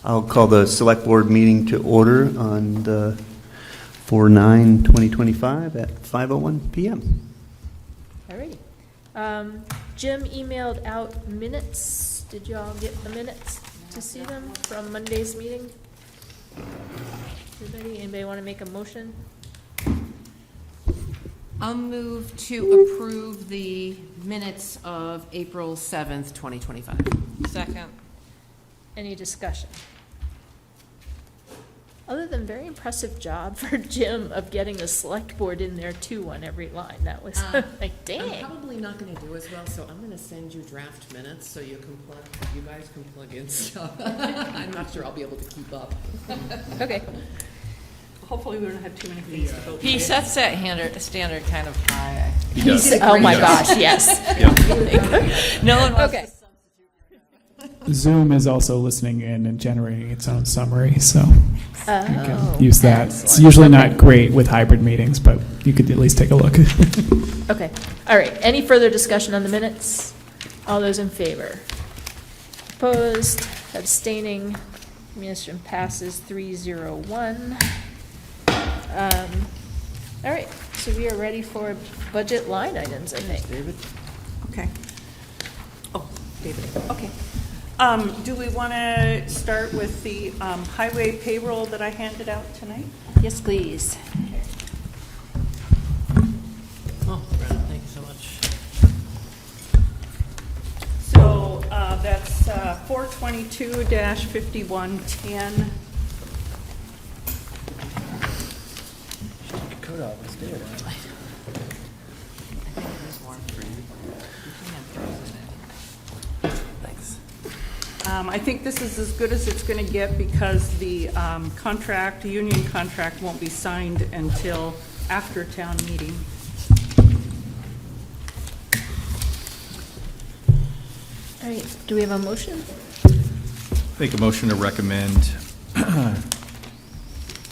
I'll call the Select Board meeting to order on the 4/9/2025 at 5:01 p.m. Alrighty. Jim emailed out minutes. Did you all get the minutes to see them from Monday's meeting? Anybody want to make a motion? I'll move to approve the minutes of April 7th, 2025. Second. Any discussion? Other than very impressive job for Jim of getting the select board in there too on every line. That was like, I'm dang. probably not going to do as well, so I'm going to send you draft minutes so you guys can plug in stuff. I'm not sure I'll be able to keep up. Okay. Hopefully we don't have too many things to vote. He sets that standard kind of high. He does. Oh my gosh, yes. No one wants Okay. to. Zoom is also listening in and generating its own summary, so you Oh, can use that. It's excellent. usually not great with hybrid meetings, but you could at least take a look. Okay. All right. Any further discussion on the minutes? All those in favor? Opposed? Abstaining? Motion passes 301. All right. So we are ready for budget line items, I think. David? Okay. Oh, David, okay. Do we want to start with the highway payroll that I handed out tonight? Yes, please. Oh, Brad, thank you so much. So that's 422-5110. Cut off his data. Thanks. I think this is as good as it's going to get because the union contract won't be signed until after town meeting. All right. Do we have a motion? Make a motion to recommend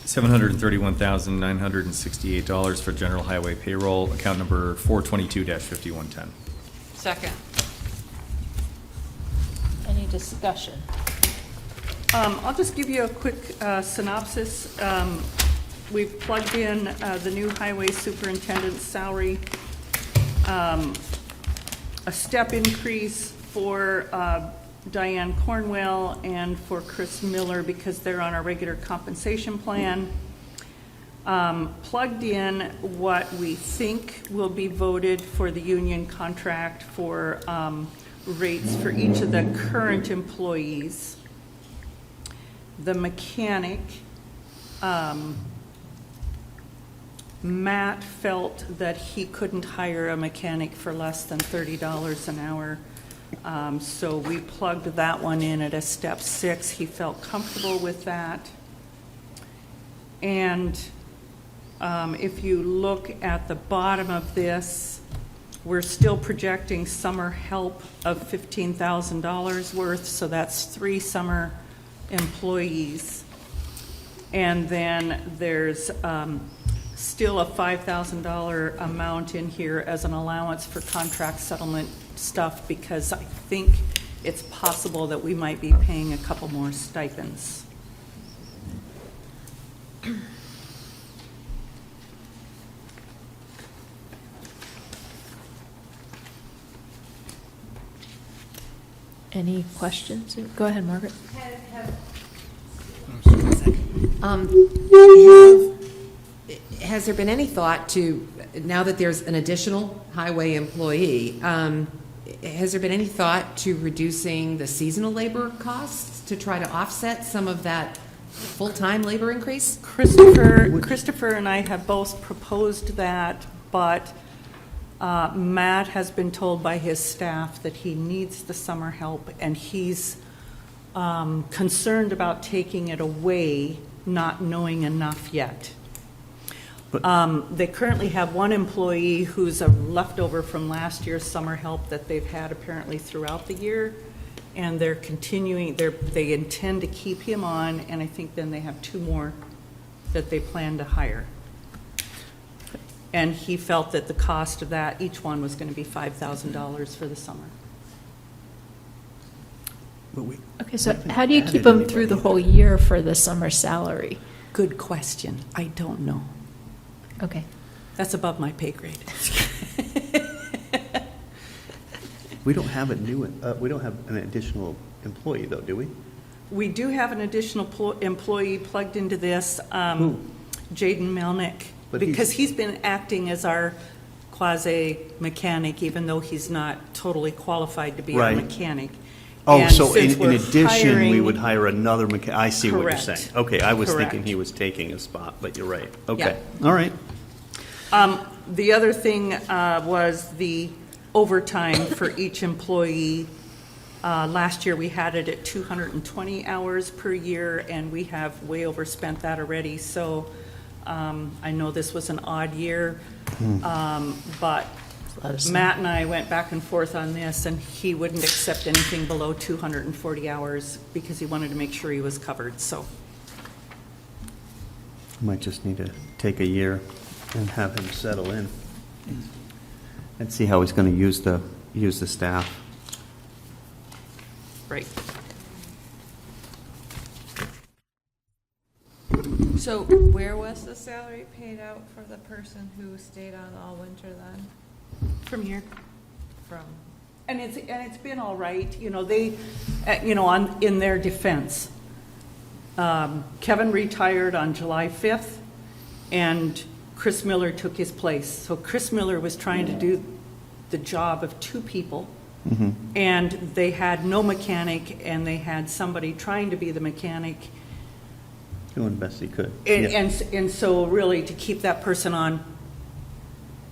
$731,968 for general highway payroll, account number 422-5110. Second. Any discussion? I'll just give you a quick synopsis. We've plugged in the new highway superintendent's salary, a step increase for Diane Cornwell and for Chris Miller because they're on our regular compensation plan. Plugged in what we think will be voted for the union contract for rates for each of the current employees. The mechanic, Matt felt that he couldn't hire a mechanic for less than $30 an hour. So we plugged that one in at a step 6. He felt comfortable with that. And if you look at the bottom of this, we're still projecting summer help of $15,000 worth, so that's 3 summer employees. And then there's still a $5,000 amount in here as an allowance for contract settlement stuff because I think it's possible that we might be paying a couple more stipends. Any questions? Go ahead, Margaret. Has there been any thought to, now that there's an additional highway employee, has there been any thought to reducing the seasonal labor costs to try to offset some of that full-time labor increase? Christopher and I have both proposed that, but Matt has been told by his staff that he needs the summer help, and he's concerned about taking it away, not knowing enough yet. They currently have one employee who's a leftover from last year's summer help that they've had apparently throughout the year, and they're continuing, they intend to keep him on, and I think then they have 2 more that they plan to hire. And he felt that the cost of that, each one was going to be $5,000 for the summer. but we, Okay, so how do you keep them through the whole year for the summer salary? Good question. I don't know. Okay. That's above my pay grade. we don't have we don't have an additional employee though, do we? We do have an additional employee plugged into this, Who? Jaden Melnick, But because he's been acting as our quasi-mechanic, even though he's not totally qualified to be our Right. mechanic. Oh, And so since in we're addition, we hiring- would hire another mechanic. I see what you're Correct. saying. Okay, I was thinking Correct. he was taking a spot, but you're right. Okay, Yeah. all right. The other thing was the overtime for each employee. Last year, we had it at 220 hours per year, and we have way overspent that already. So I know this was an odd year, but Matt and I went back and forth on this, and he wouldn't accept anything below 240 hours because he wanted to make sure he was covered, so. Might just need to take a year and have him settle in and see how he's going to use the staff. Right. So where was the salary paid out for the person who stayed on all winter then? From here. From, And it's been all right, you know, they, in their defense. Kevin retired on July 5th, and Chris Miller took his place. So Chris Miller was trying to do the job of two people, and they had no mechanic, and they had somebody trying to be the mechanic. Doing the best he could. And, Yeah. and so really to keep that person on,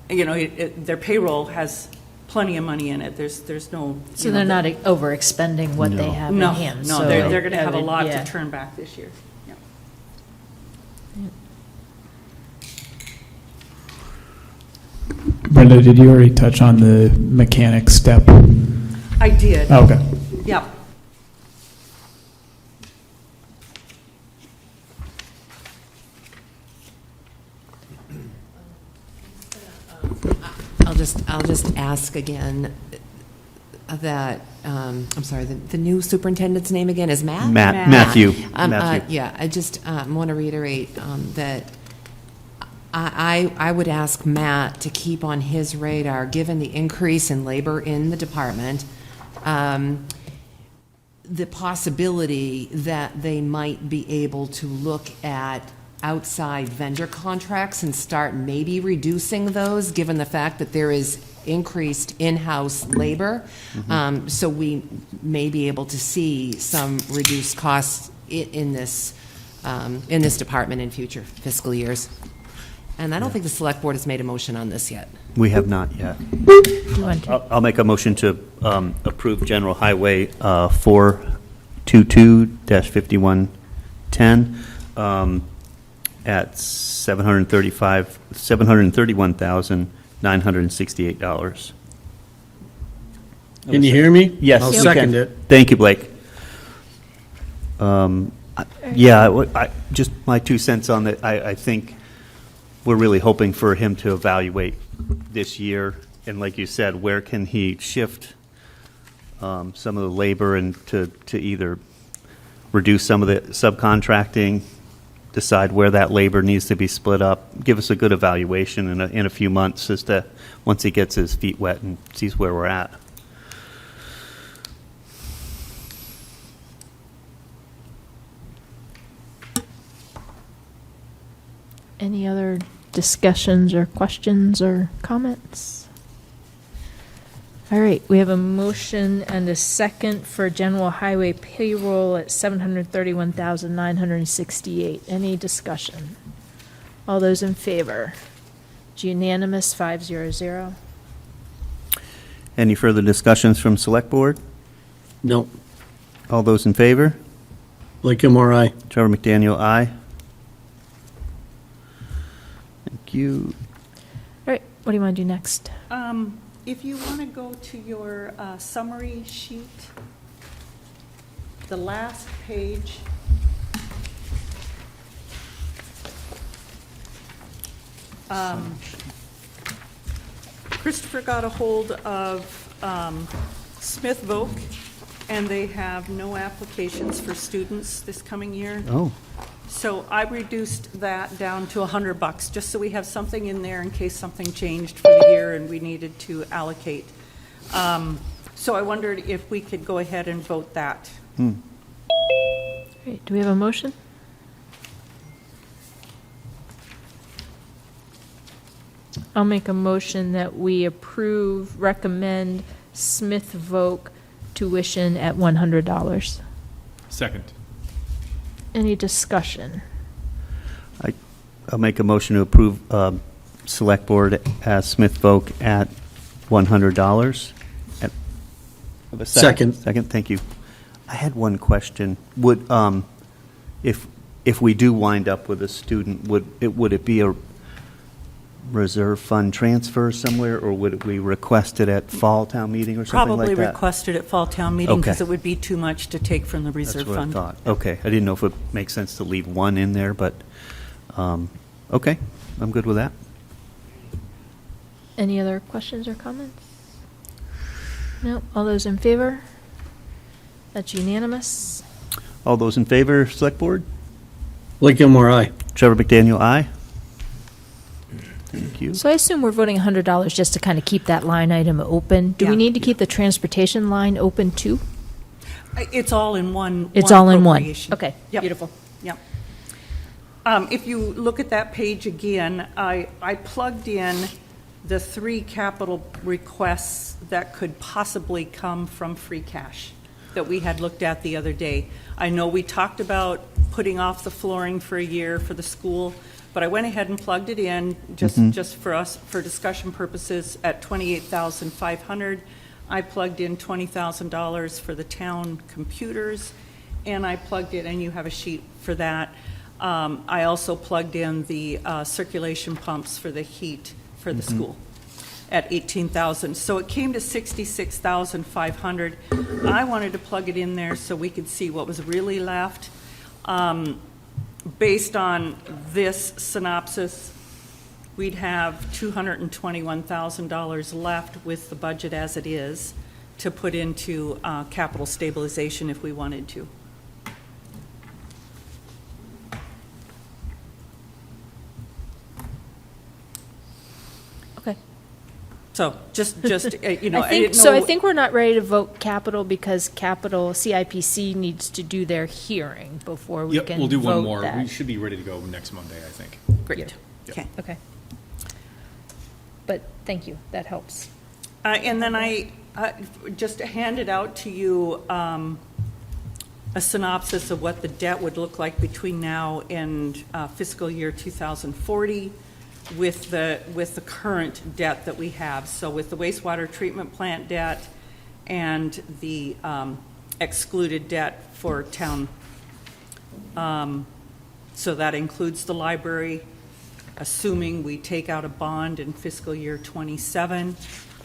you know, their payroll has plenty of money in it. There's no. So you know, they're not overexpending what they No. have in No, hand? no, so they're going to have a would- lot yeah. to turn back this year. Yeah. Brenda, did you already touch on the mechanic step? I did. Oh, okay. Yep. I'll just ask again that, I'm sorry, the new superintendent's name again is Matt? Matthew. Matthew. Yeah, I just want to reiterate that I would ask Matt to keep on his radar, given the increase in labor in the department, the possibility that they might be able to look at outside vendor contracts and start maybe reducing those, given the fact that there is increased in-house labor. So we may be able to see some reduced costs in this department in future fiscal years. And I don't think the select board has made a motion on this yet. We have not yet. Do you want to? I'll make a motion to approve General Highway 422-5110 at $731,968. Can you hear me? Yes, I'll we second can. it. Thank you, Blake. Just my 2 cents on it. I think we're really hoping for him to evaluate this year, and like you said, where can he shift some of the labor and to either reduce some of the subcontracting, decide where that labor needs to be split up, give us a good evaluation in a few months as to once he gets his feet wet and sees where we're at. Any other discussions or questions or comments? All right, we have a motion and a second for general highway payroll at $731,968. Any discussion? All those in favor? It's unanimous, 500. Any further discussions from Select Board? No. All those in favor? Blake Gilmore, aye. Trevor McDaniel, aye. Thank you. All right, what do you want to do next? If you want to go to your summary sheet, the last page. Christopher got a hold of Smith Voc and they have no applications for students this coming year. Oh, So I reduced that down to $100, just so we have something in there in case something changed for the year and we needed to allocate. So I wondered if we could go ahead and vote that. Great. Do we have a motion? I'll make a motion that we recommend Smith Voc tuition at $100. Second. Any discussion? I'll make a motion to approve Select Board as Smith Voc at $100. Have a Second. Second, thank you. I had one question. Would, if we do wind up with a student, would it be a reserve fund transfer somewhere, or would we request it at fall town meeting or something like that? Probably requested at fall town meeting because Okay. it would be too much to take from the That's reserve what I fund. thought. Okay, I didn't know if it makes sense to leave one in there, but, okay, I'm good with that. Any other questions or comments? No? All those in favor? That's unanimous. All those in favor, Select Board? Blake Gilmore, aye. Trevor McDaniel, aye. Thank you. So I assume we're voting $100 just to kind of keep that line item open. Do we Yeah. need to keep the transportation line open too? It's all in one. It's all in one. appropriation. Okay, Yep. beautiful. Yep. If you look at that page again, I plugged in the 3 capital requests that could possibly come from free cash that we had looked at the other day. I know we talked about putting off the flooring for a year for the school, but I went ahead and plugged it in just for us, for discussion purposes, at $28,500. I plugged in $20,000 for the town computers, and I plugged in, and you have a sheet for that. I also plugged in the circulation pumps for the heat for the school at $18,000. So it came to $66,500. I wanted to plug it in there so we could see what was really left. Based on this synopsis, we'd have $221,000 left with the budget as it is to put into capital stabilization if we wanted to. Okay. So just you know, I I think, didn't so I know- think we're not ready to vote capital because capital, CIPC needs to do their hearing before we Yep, can we'll do one vote more. that. We should be ready to go next Monday, I think. Great, Yeah. okay. Okay. But thank you, that helps. And then I just handed out to you a synopsis of what the debt would look like between now and fiscal year 2040 with the current debt that we have. So with the wastewater treatment plant debt and the excluded debt for town. So that includes the library, assuming we take out a bond in fiscal year '27,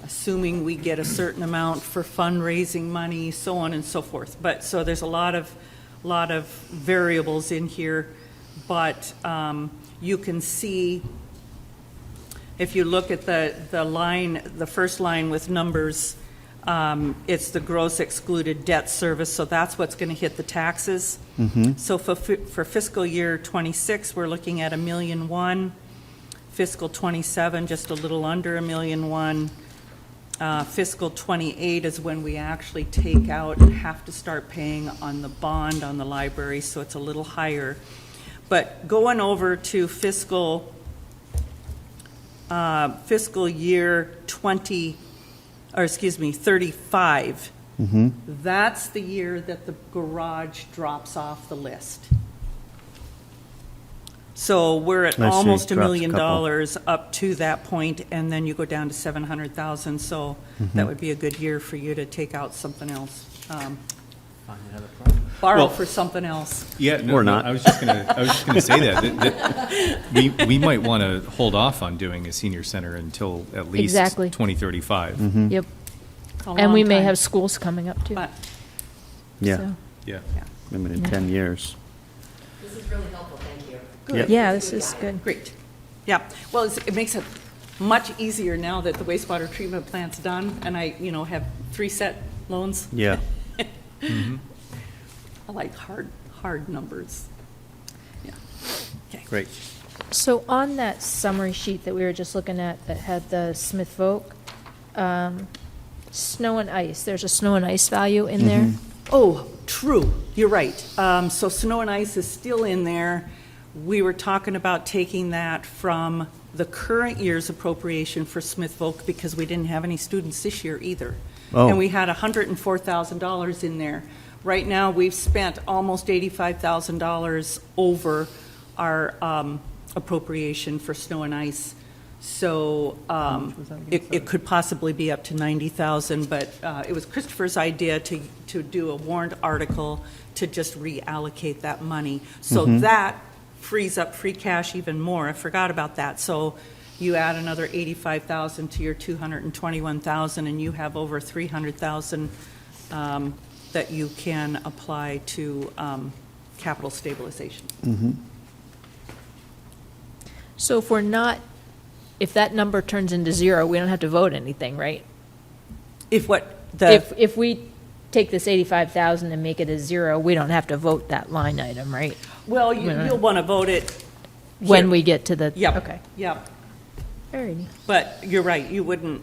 assuming we get a certain amount for fundraising money, so on and so forth. But, so there's a lot of variables in here, but you can see, if you look at the line, the first line with numbers, it's the gross excluded debt service, so that's what's going to hit the taxes. So for fiscal year '26, we're looking at $1.1 million. Fiscal '27, just a little under $1.1 million. Fiscal '28 is when we actually take out and have to start paying on the bond on the library, so it's a little higher. But going over to fiscal year 35, that's the year that the garage drops off the list. So we're at I see. almost $1 Drops a million couple. up to that point, and then you go down to 700,000. So that would be a good year for you to take out something else. Borrow Well- for something else. Yeah, no, Or no, not. I was just gonna say that we might want to hold off on doing a senior center until at least Exactly. 2035. Yep. A And we long may time. have schools coming up too. But, Yeah, so. Yeah. I mean, in 10 years. This is really helpful, thank you. Yep. Yeah, this is good. great. Yeah, well, it makes it much easier now that the wastewater treatment plant's done, and I, have 3 set loans. Yeah. I like hard numbers. Yeah. Okay. Great. So on that summary sheet that we were just looking at that had the Smith Folk, snow and ice, there's a snow and ice value in there? Oh, true, you're right. So snow and ice is still in there. We were talking about taking that from the current year's appropriation for Smith Folk because we didn't have any students this year either. Oh. And we had $104,000 in there. Right now, we've spent almost $85,000 over our appropriation for snow and ice. So it could possibly be up to 90,000, but it was Christopher's idea to do a warrant article to just reallocate that money. So that frees up free cash even more. I forgot about that. So you add another 85,000 to your 221,000, and you have over 300,000 that you can apply to capital stabilization. So if that number turns into zero, we don't have to vote anything, right? If what the If we take this 85,000 and make it a zero, we don't have to vote that line item, right? well, you'll want to vote it When here. we get to the, Yep. okay. Yep. Alrighty. But you're right, you wouldn't,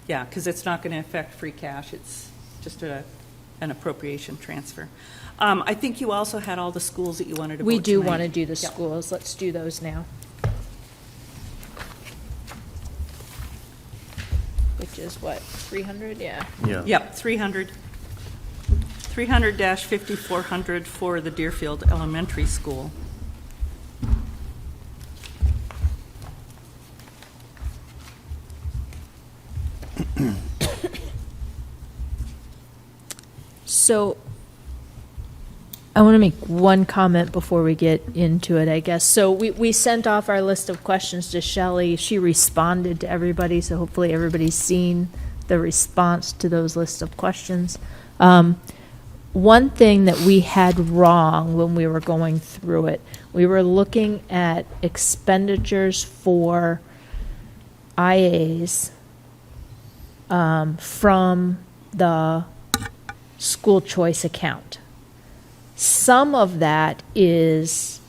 yeah, because it's not going to affect free cash. It's just an appropriation transfer. I think you also had all the schools that you wanted to vote We do tonight. want to do the Yep. schools. Let's do those now. Which is what, 300? Yeah. Yeah. Yep, 300-5400 for the Deerfield Elementary School. So I want to make one comment before we get into it, I guess. So we sent off our list of questions to Shelley. She responded to everybody, so hopefully everybody's seen the response to those lists of questions. One thing that we had wrong when we were going through it, we were looking at expenditures for IAs from the school choice account. Some of that is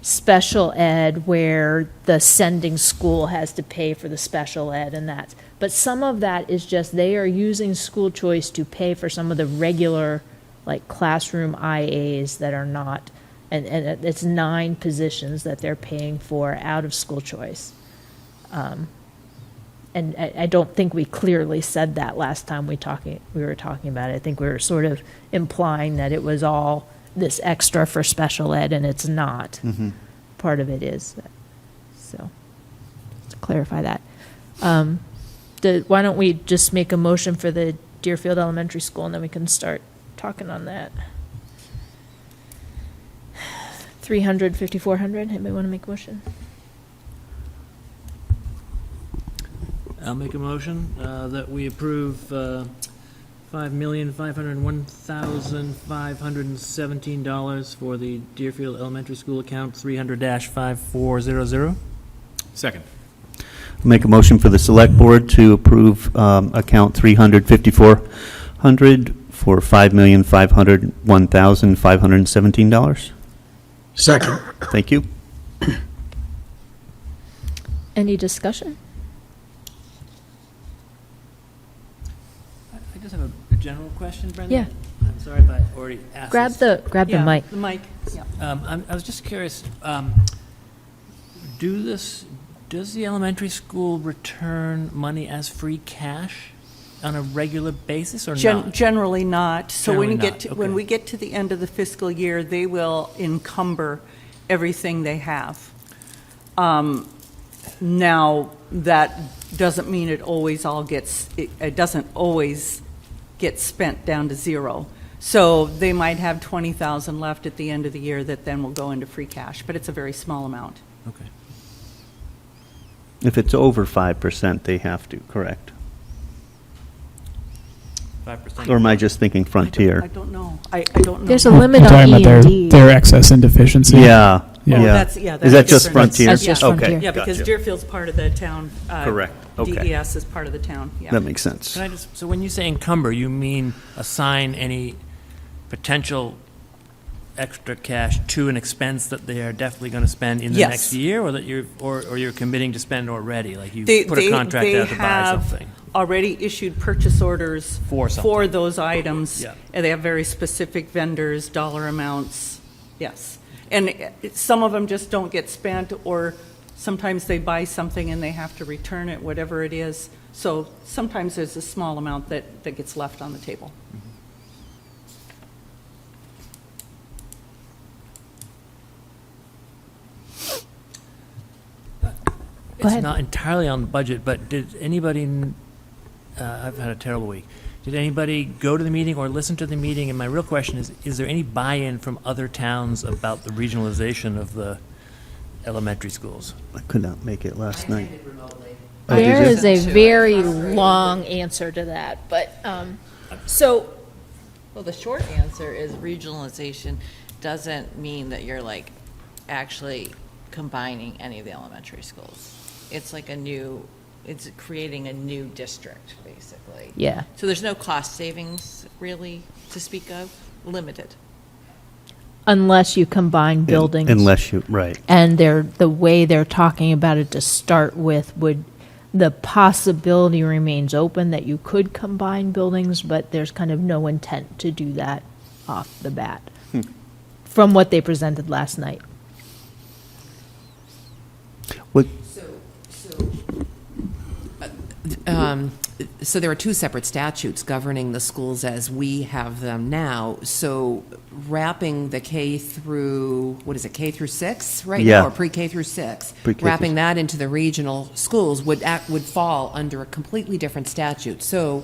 special ed where the sending school has to pay for the special ed and that. But some of that is just they are using school choice to pay for some of the regular like classroom IAs that are not, and it's 9 positions that they're paying for out of school choice. And I don't think we clearly said that last time we were talking about it. I think we were sort of implying that it was all this extra for special ed, and it's not. Part of it is. So, to clarify that. Why don't we just make a motion for the Deerfield Elementary School, and then we can start talking on that. 300, 5,400. Anybody want to make a motion? I'll make a motion that we approve $5,501,517 for the Deerfield Elementary School account 300-5400. Second. Make a motion for the Select Board to approve account 300-5400 for $5,501,517. Second. Thank you. Any discussion? I just have a general question, Brenda. Yeah. I'm sorry if I already asked Grab this. the Yeah, mic. The mic, yeah. I was just curious, does the elementary school return money as free cash on a regular basis or not? Generally not. So when Generally you not, when okay. we get to the end of the fiscal year, they will encumber everything they have. Now, that doesn't mean it always it doesn't always get spent down to zero. So they might have 20,000 left at the end of the year that then will go into free cash, but it's a very small amount. Okay. If it's over 5%, they have to, correct? 5%. Or am I just thinking I Frontier? don't know. I don't know. There's a limit You're on talking about E&D. their excess and deficiency. Yeah, Yeah. yeah. that's Is that different. just Frontier? That's just Okay, Frontier. Yeah, because gotcha. Deerfield's part of the town. Correct, okay. DES is part of the town, yeah. That makes sense. Can I just, so when you say encumber, you mean assign any potential extra cash to an expense that they are definitely going to spend in the Yes. next year, or that you're committing to spend already? Like you They- put a they- contract they out to buy have something? Already issued purchase orders For something. for those items. Yeah. And they have very specific vendors, dollar amounts, yes. And some of them just don't get spent, or sometimes they buy something and they have to return it, whatever it is. So sometimes there's a small amount that gets left on the table. Go ahead. It's not entirely on the budget, but did anybody, I've had a terrible week. Did anybody go to the meeting or listen to the meeting? And my real question is there any buy-in from other towns about the regionalization of the elementary schools? I could not make it last night. remotely. Oh, did There you? is a very long answer to that, but, so, Well, the short answer is regionalization doesn't mean that you're like actually combining any of the elementary schools. It's like it's creating a new district, basically. yeah. So there's no cost savings really to speak of, limited. Unless you combine buildings. Unless you, right. And the way they're talking about it to start with the possibility remains open that you could combine buildings, but there's kind of no intent to do that off the bat, from what they presented last night. What, So there are two separate statutes governing the schools as we have them now. So wrapping the K through, what is it, K through 6 right Yeah. now, or pre-K through 6? Pre-K through Wrapping that into the regional schools would fall under a completely different statute. So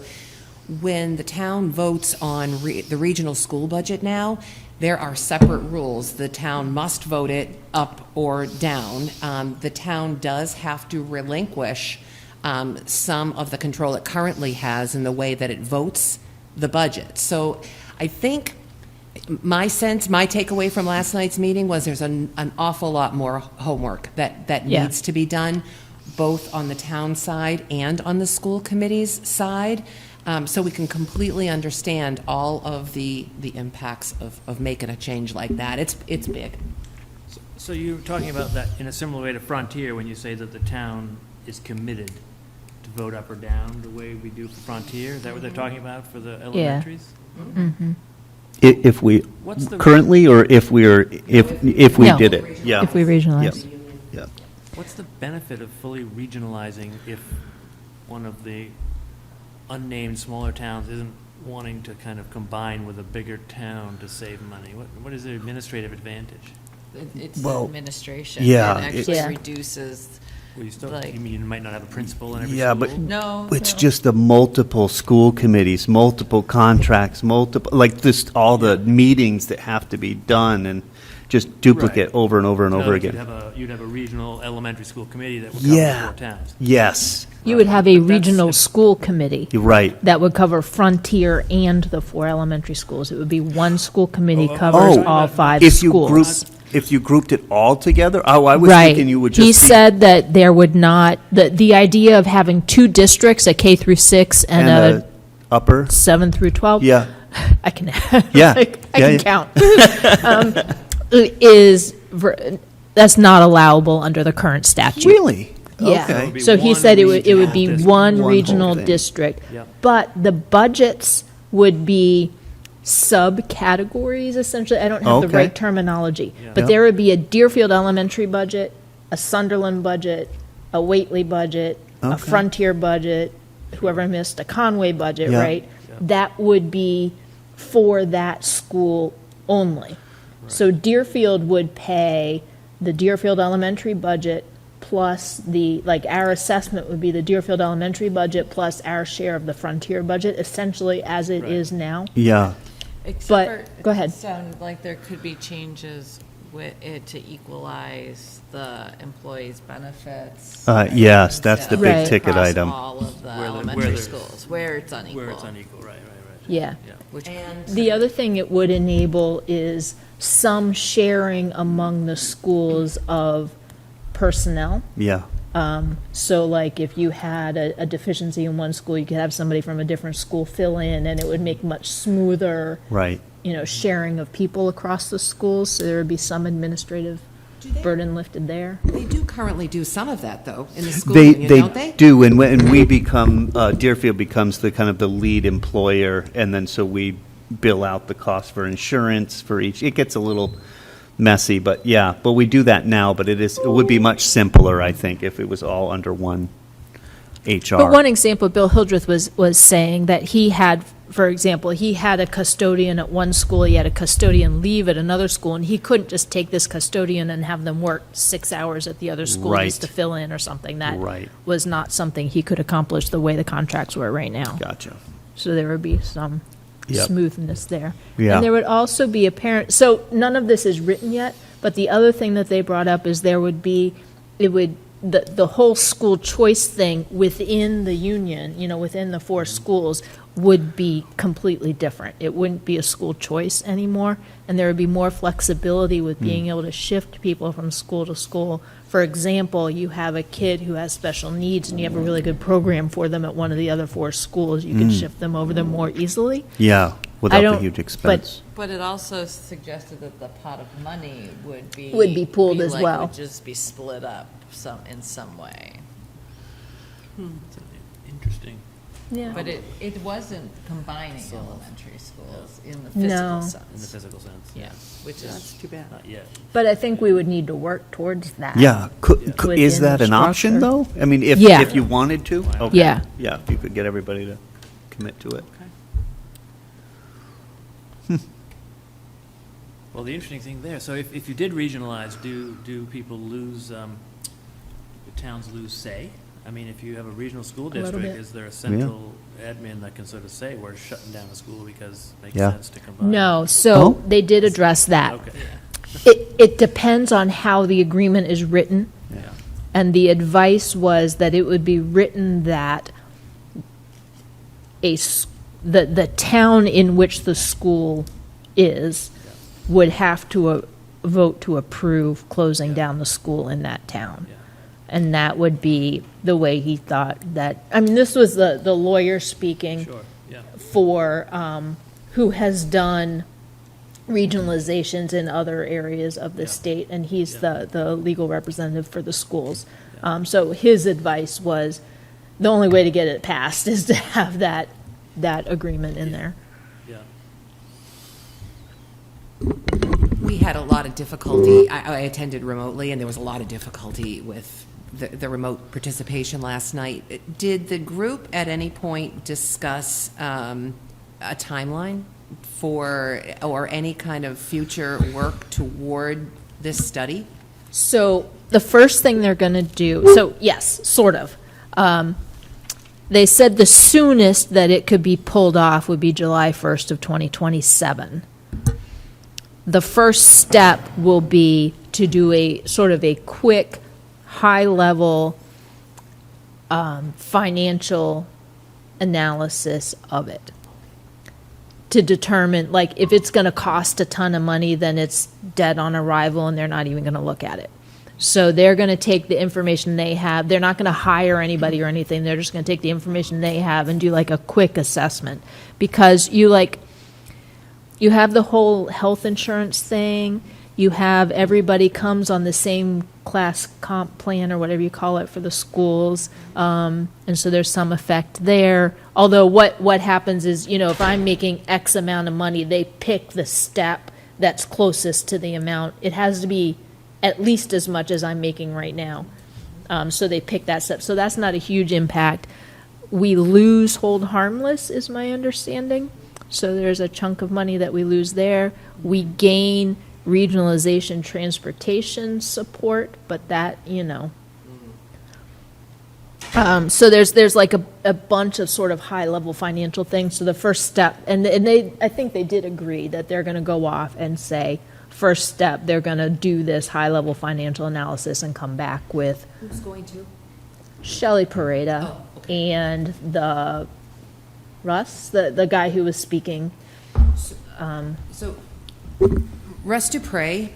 when the town votes on the regional school budget now, there are separate rules. The town must vote it up or down. The town does have to relinquish some of the control it currently has in the way that it votes the budget. So I think my takeaway from last night's meeting was there's an awful lot more homework that Yeah. needs to be done, both on the town side and on the school committee's side, so we can completely understand all of the impacts of making a change like that. It's big. So you're talking about that in a similar way to Frontier, when you say that the town is committed to vote up or down the way we do for Frontier? Is that what they're talking about for the elementaries? if we, What's the- currently, or if we No. did it? Yeah. If we regionalize. Yeah. What's the benefit of fully regionalizing if one of the unnamed smaller towns isn't wanting to kind of combine with a bigger town to save money? What is the administrative advantage? It's Well, administration. yeah, It Yeah. actually reduces, Well, you still, Like- you mean you might not have a principal in every Yeah, school? but no. it's no. just the multiple school committees, multiple contracts, like just all the meetings that have to be done and just duplicate Right. over and over and In over other words, again. You'd have a regional elementary school committee that would cover Yeah. 4 towns. Yes, You would have a But that's- regional school committee you're right. that would cover Frontier and the 4 elementary schools. It would be one school committee Oh, covers oh. all 5 If you schools. if you grouped it all together, oh, I was Right. thinking you would just He be- said that there would not, the idea of having 2 districts, a K through 6 and and a upper, 7 through 12. yeah, I can, Yeah. I Yeah, can count. That's not allowable under the current statute. really? Yeah. Okay. be So he one said it would be regional district. one One regional whole thing. district. Yep. But the budgets would be subcategories, essentially. I don't have the Okay. right terminology. Yeah. But Yep. there would be a Deerfield Elementary budget, a Sunderland budget, a Whately budget, a Okay. Frontier budget, whoever I missed, a Conway budget, Yeah. right? That would be for that school only. So Deerfield would pay the Deerfield Elementary budget plus our assessment would be the Deerfield Elementary budget plus our share of the Frontier budget, essentially as it is now. Yeah, Except but- for- go ahead. It sounded like there could be changes with it to equalize the employees' benefits. yes, that's the big Across ticket item. all of the Where the- elementary where there's- schools, where it's unequal. Where it's unequal, right. Yeah. Which The other thing it would enable is some sharing among the schools of personnel. yeah, So like if you had a deficiency in one school, you could have somebody from a different school fill in, and it would make much smoother right. sharing of people across the schools, so there would be some administrative burden lifted there. They do currently do some of that, though, in the school They, union, don't they they? do, and when we become, Deerfield becomes the kind of the lead employer, and then so we bill out the cost for insurance for each. It gets a little messy, but we do that now, but it would be much simpler, I think, if it was all under one HR. But one example, Bill Hildreth was saying that he had, for example, he had a custodian at one school, he had a custodian leave at another school, and he couldn't just take this custodian and have them work 6 hours at the other school Right. just to fill in or something. That Right. was not something he could accomplish the way the contracts were right now. Gotcha. So there would be some Yep. smoothness there. Yeah. And there would also be so none of this is written yet, but the other thing that they brought up is there would be, the whole school choice thing within the union, within the 4 schools, would be completely different. It wouldn't be a school choice anymore, and there would be more flexibility with being able to shift people from school to school. For example, you have a kid who has special needs, and you have a really good program for them at one of the other 4 schools, you can shift them over them more easily. Yeah, I without the don't- huge expense. But it also suggested that the pot of money would be. Would be pooled as like, well. Would just be split up in some way. Interesting. Yeah. But it wasn't combining elementary schools in the No. physical In the sense. physical sense. Yeah, which That's is, too bad. Not yet. But I think we would need to work towards that. Yeah, is Within that the an option, structure. though? I mean, if Yeah. if you wanted to? Okay. Yeah. Yeah, if you could get everybody to commit to it. Well, the interesting thing there, so if you did regionalize, do people lose, do towns lose say? I mean, if you have a regional school little district, bit. is there a central admin that can sort of say, we're shutting down a school because it makes Yeah. sense to combine? No, so Oh. they did address that. Okay. It depends on how the agreement is written, Yeah. and the advice was that it would be written that the town in which the school is would have to vote to approve closing down the school in that town. Yeah. And that would be the way he thought that, I mean, this was the lawyer speaking Sure, yeah. for, who has done regionalizations in other areas of the Yeah. state, and he's Yeah. the legal representative for the schools. So his advice was, the only way to get it passed is to have that agreement in there. Yeah. We had a lot of difficulty. I attended remotely, and there was a lot of difficulty with the remote participation last night. Did the group at any point discuss a timeline for, or any kind of future work toward this study? So the first thing they're going to do, so yes, sort of. They said the soonest that it could be pulled off would be July 1st of 2027. The first step will be to do a sort of a quick, high-level financial analysis of it to determine, like, if it's going to cost a ton of money, then it's dead on arrival and they're not even going to look at it. So they're going to take the information they have. They're not going to hire anybody or anything. They're just going to take the information they have and do like a quick assessment. Because you have the whole health insurance thing. You have everybody comes on the same class comp plan or whatever you call it for the schools. And so there's some effect there. Although what happens is, if I'm making X amount of money, they pick the step that's closest to the amount. It has to be at least as much as I'm making right now. So they pick that step. So that's not a huge impact. We lose hold harmless, is my understanding. So there's a chunk of money that we lose there. We gain regionalization transportation support, but that, so there's like a bunch of sort of high-level financial things. So the first step, and I think they did agree that they're going to go off and say, first step, they're going to do this high-level financial analysis and come back with Who's going to? Shelley Pareda Oh, okay. and the Russ, the guy who was speaking. So Russ Dupre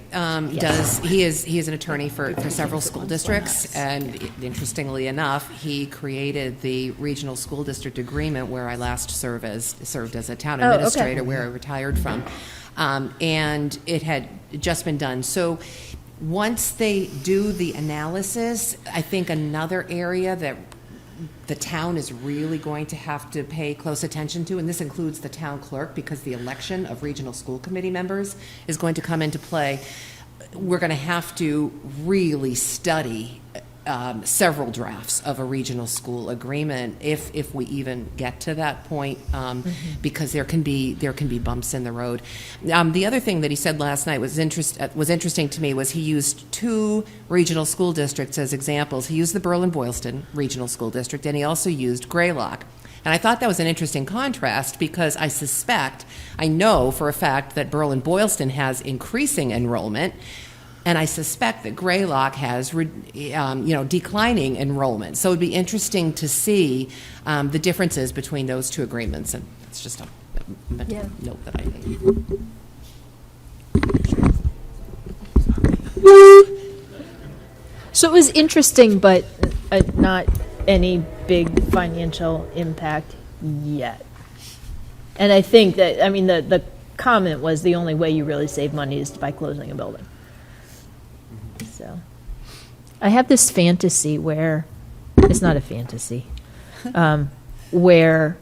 he is an attorney for several school districts, and interestingly enough, he created the regional school district agreement where I last served as a town Oh, okay. administrator, where I retired from. and it had just been done. So once they do the analysis, I think another area that the town is really going to have to pay close attention to, and this includes the town clerk, because the election of regional school committee members is going to come into play. We're going to have to really study several drafts of a regional school agreement if we even get to that point, because there can be bumps in the road. The other thing that he said last night was interesting to me was he used two regional school districts as examples. He used the Berlin-Boylston Regional School District, and he also used Greylock. And I thought that was an interesting contrast because I know for a fact that Berlin-Boylston has increasing enrollment, and I suspect that Greylock has, declining enrollment. So it'd be interesting to see the differences between those two agreements, and it's just a mental note that I made. So it was interesting, but not any big financial impact yet. And I think that, the comment was the only way you really save money is by closing a building. So I have this fantasy where, it's not a fantasy, where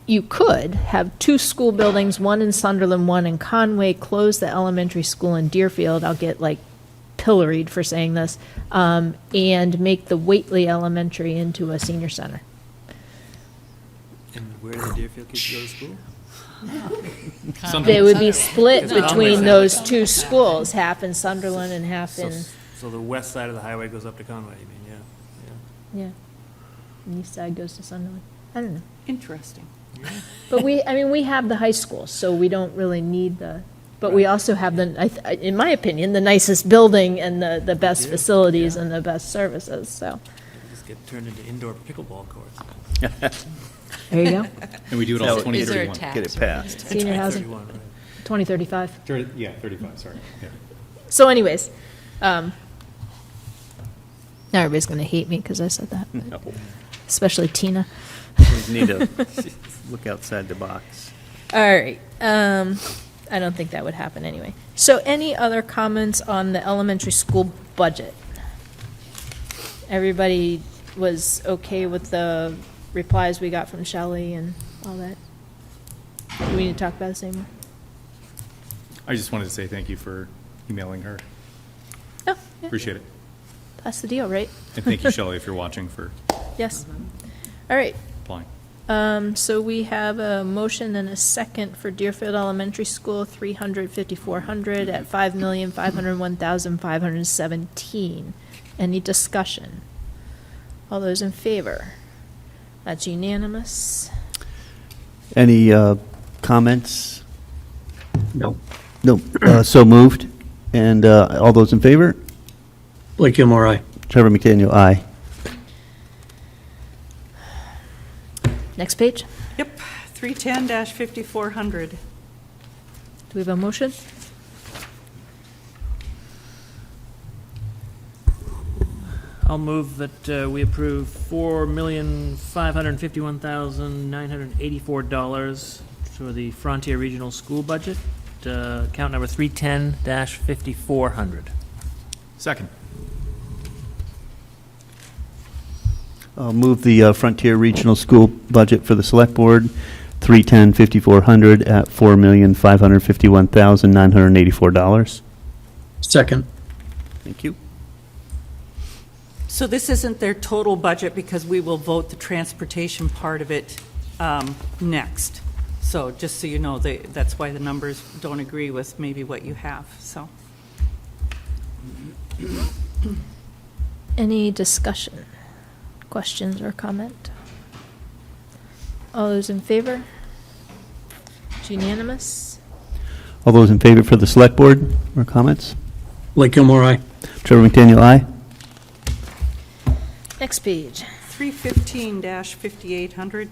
you could have two school buildings, one in Sunderland, one in Conway, close the elementary school in Deerfield. I'll get pilloried for saying this, and make the Whately Elementary into a senior center. And where the Deerfield kids go to school? They would be split between those two schools, half in Sunderland and half in, So the west side of the highway goes up to Conway, you mean, yeah. yeah. And the east side goes to Sunderland. I don't know. Interesting. But we have the high school, so we don't really need but we also have in my opinion, the nicest building and the best facilities and the best services, so. Just get turned into indoor pickleball courts. There you go. And we do it all So- Is there a 2031. tax? Get it passed. Senior housing, 31, right. 2035. Yeah, 35, sorry. Yeah. So anyways, now everybody's going to hate me because I said that, No. especially Tina. We need to look outside the box. All right. I don't think that would happen anyway. So any other comments on the elementary school budget? Everybody was okay with the replies we got from Shelley and all that? Do we need to talk about the same one? I just wanted to say thank you for emailing her. Oh, yeah. Appreciate it. That's the deal, right? And thank you, Shelley, if you're watching, for Yes. All right. applying. So we have a motion and a second for Deerfield Elementary School, $354,000 at $5,501,517. Any discussion? All those in favor? That's unanimous. Any comments? No. No. So moved. And all those in favor? Blake Gilmore, aye. Trevor McDaniel, aye. Next page. Do Yep, 310-5400. we have a motion? I'll move that we approve $4,551,984 for the Frontier Regional School budget, account number 310-5400. Second. I'll move the Frontier Regional School budget for the Select Board, 310-5400 at $4,551,984. Second. Thank you. So this isn't their total budget because we will vote the transportation part of it next. So just so you know, that's why the numbers don't agree with maybe what you have, so. Any discussion, questions, or comment? All those in favor? It's unanimous. All those in favor for the Select Board or comments? Blake Gilmore, aye. Trevor McDaniel, aye. Next page. 315-5800.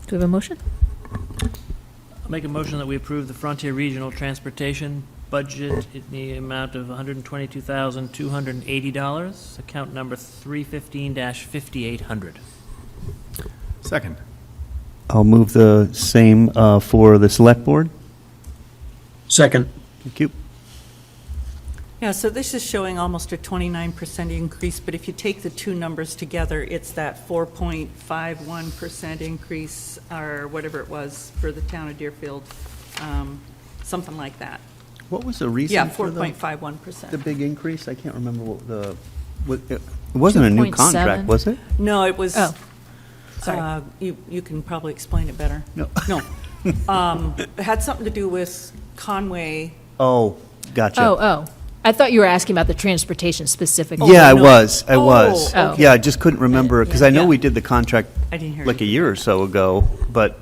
Do we have a motion? I'll make a motion that we approve the Frontier Regional Transportation budget in the amount of $122,280, account number 315-5800. Second. I'll move the same for the Select Board. Second. Thank you. Yeah, so this is showing almost a 29% increase, but if you take the two numbers together, it's that 4.51% increase, or whatever it was, for the town of Deerfield, something like that. What was the reason Yeah, for the 4.51%. big increase? I can't remember it wasn't a new 2.7. contract, was it? No, it was, Oh, sorry. you can probably explain it better. No. No. It had something to do with Conway. Oh, gotcha. Oh. I thought you were asking about the transportation specifically. Yeah, I no. was. Oh, okay. Yeah, I just couldn't remember, because I know Yeah. we did the contract I didn't hear like a you. year or so ago, but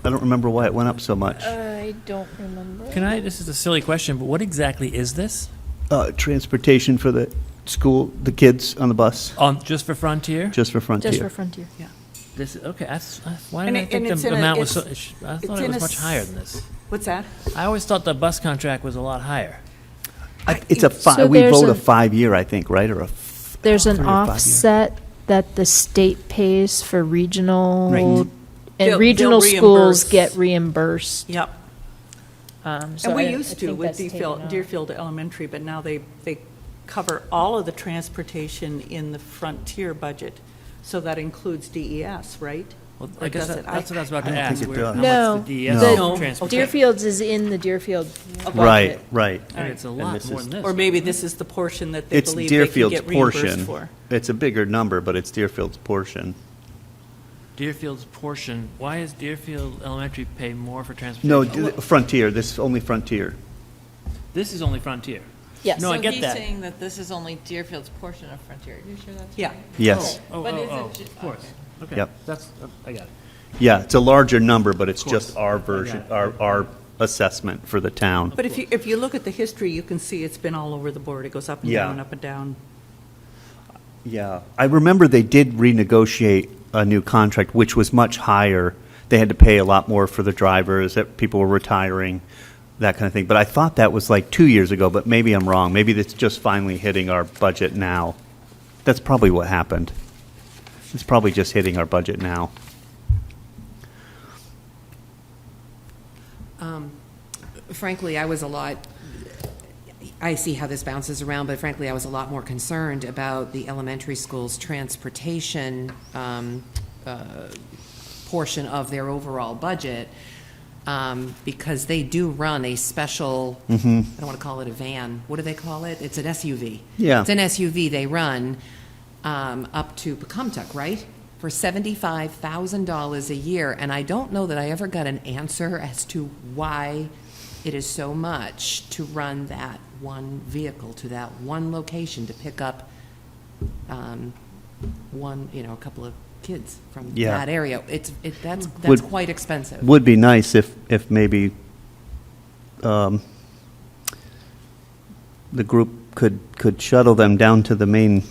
I don't remember why it went up so much. I don't remember. This is a silly question, but what exactly is this? Transportation for the school, the kids on the bus, Just for Frontier? just for Frontier. Just for Frontier. This, okay, why And did I it- and think it's the in a- amount was so, it's- I it's thought it in was a much higher than this. What's that? I always thought the bus contract was a lot higher. It's a So we there's vote a- a 5-year, I think, right, or a There's an 3 or 5 year. offset that the state pays for regional, Right. and They'll regional schools reimburse. get reimbursed. Yep. So And we I used to think with that's taken Deerfield, out. Deerfield Elementary, but now they cover all of the transportation in the Frontier budget. So that includes DES, right? Well, Or I guess does it? that's what I was about I to don't think ask. it where- does. How No. much the DES No. transportation? Deerfield's is in the Deerfield budget. Right, right. And it's a lot this more is- than this. Or maybe this is the portion that they It's believe they can Deerfield's get reimbursed portion. for. It's a bigger number, but it's Deerfield's portion. Deerfield's portion, why is Deerfield Elementary pay more for transportation? No, Frontier, this is only Frontier. This is only Frontier. Yes. No, I So get he's that. saying that this is only Deerfield's portion of Frontier. Are you sure that's Yeah. right? Yes. But is it ju- Of course. Okay. Yep. That's, I got it. Yeah, it's a larger number, but it's Of course. just our version, our assessment for the town. But if you look at the history, you can see it's been all over the board. It goes up and Yeah. down, up and down. Yeah, I remember they did renegotiate a new contract, which was much higher. They had to pay a lot more for the drivers, that people were retiring, that kind of thing. But I thought that was like 2 years ago, but maybe I'm wrong. Maybe it's just finally hitting our budget now. That's probably what happened. It's probably just hitting our budget now. Frankly, I see how this bounces around, but frankly, I was a lot more concerned about the elementary school's transportation portion of their overall budget, because they do run a special, I don't want to call it a van, what do they call it? It's an SUV. Yeah. It's an SUV they run up to Pecumtuck, right? For $75,000 a year, and I don't know that I ever got an answer as to why it is so much to run that one vehicle to that one location to pick up a couple of kids from Yeah. that area. That's Would- quite expensive. Would be nice if maybe the group could shuttle them down to the main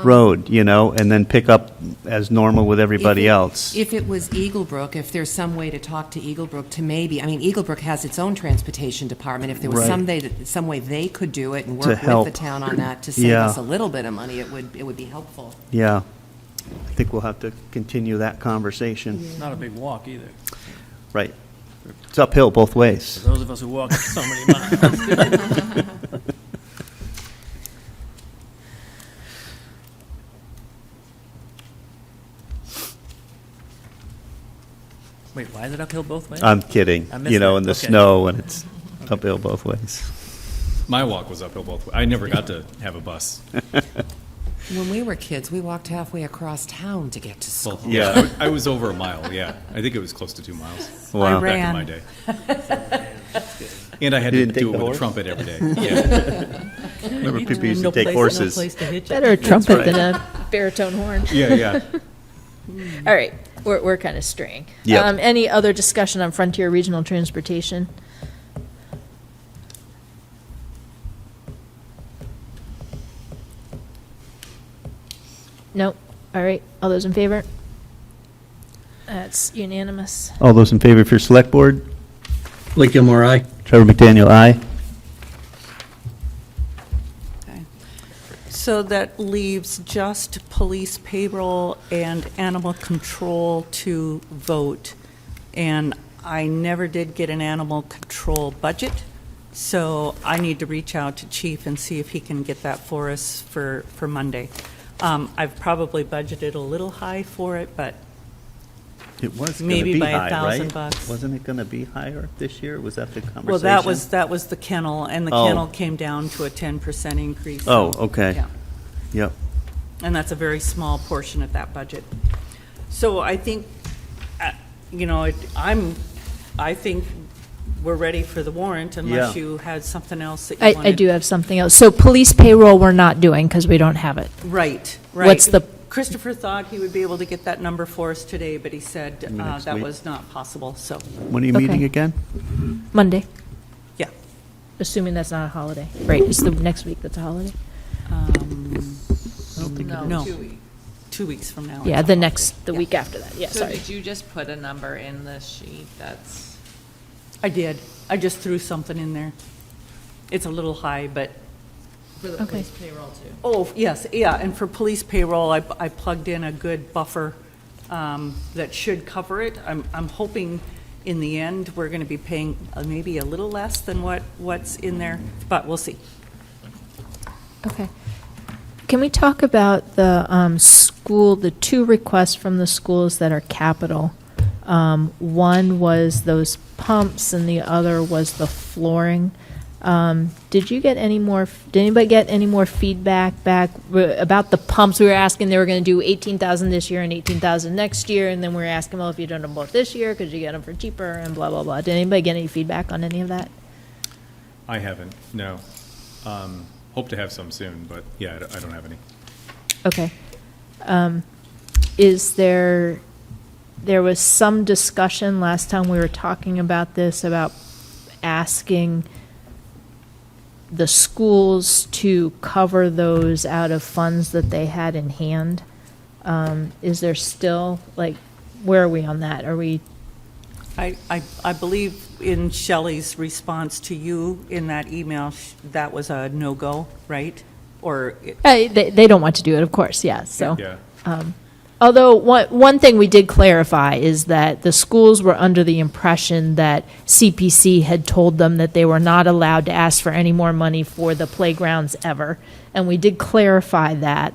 road, and then pick up as normal with everybody else. If it was Eaglebrook, if there's some way to talk to Eaglebrook to maybe, Eaglebrook has its own transportation department. If there was Right. some way they could do it and To work help. with the town on that to save Yeah. us a little bit of money, it would be helpful. Yeah, I think we'll have to continue that conversation. It's not a big walk either. Right. It's uphill both ways. For those of us who walk so many miles. Wait, why is it uphill both ways? I'm kidding, I missed in that. the Okay. snow, and it's uphill both ways. My walk was uphill both ways. I never got to have a bus. When we were kids, we walked halfway across town to get to school. Well, yeah, I was over a mile, yeah. I think it was close to 2 miles. Wow. Back in ran. my day. And I had You to didn't take do it the with a horse? trumpet every day. Yeah, Remember people used to take horses. Better a trumpet than a baritone horn. yeah. All right, we're kind of straying. Yep. Any other discussion on Frontier Regional Transportation? Nope. All right, all those in favor? That's unanimous. All those in favor for Select Board? Blake Gilmore, aye. Trevor McDaniel, aye. So that leaves just police payroll and animal control to vote. and I never did get an animal control budget, so I need to reach out to Chief and see if he can get that for us for Monday. I've probably budgeted a little high for it, but It was going to Maybe be by high, right? $1,000. Wasn't it going to be higher this year? Was that the conversation? well, that was the kennel, and the Oh. kennel came down to a 10% increase. Oh, so, okay. Yeah. Yep. And that's a very small portion of that budget. So I think, I think we're ready for the warrant unless Yeah. you had something else that you wanted. I do have something else. So police payroll, we're not doing because we don't have it. Right. What's the- Christopher thought he would be able to get that number for us today, but he said Next that week. was not possible, so, When are you Okay. meeting again? Monday, yeah. assuming that's not a holiday. Right, it's the next week that's a holiday. No. 2 weeks. 2 weeks from now. Yeah, it's the a next, the week after that, yeah, So sorry. did you just put a number in the sheet that's, I did. I just threw something in there. It's a little high, but, for the Okay. police payroll too? oh, yes, yeah, and for police payroll, I plugged in a good buffer that should cover it. I'm hoping in the end, we're going to be paying maybe a little less than what's in there, but we'll see. Okay. Can we talk about the school, the two requests from the schools that are capital? One was those pumps and the other was the flooring. Did anybody get any more feedback back about the pumps? We were asking, they were going to do 18,000 this year and 18,000 next year, and then we were asking, well, if you done them both this year, could you get them for cheaper and blah, blah, blah. Did anybody get any feedback on any of that? I haven't, no. Hope to have some soon, but yeah, I don't have any. Okay. There was some discussion last time we were talking about this, about asking the schools to cover those out of funds that they had in hand. Is there still, where are we on that? Are we, I believe in Shelley's response to you in that email, that was a no-go, right? Or, they don't want to do it, of course, yeah, so. Yeah. Although, one thing we did clarify is that the schools were under the impression that CPC had told them that they were not allowed to ask for any more money for the playgrounds ever. And we did clarify that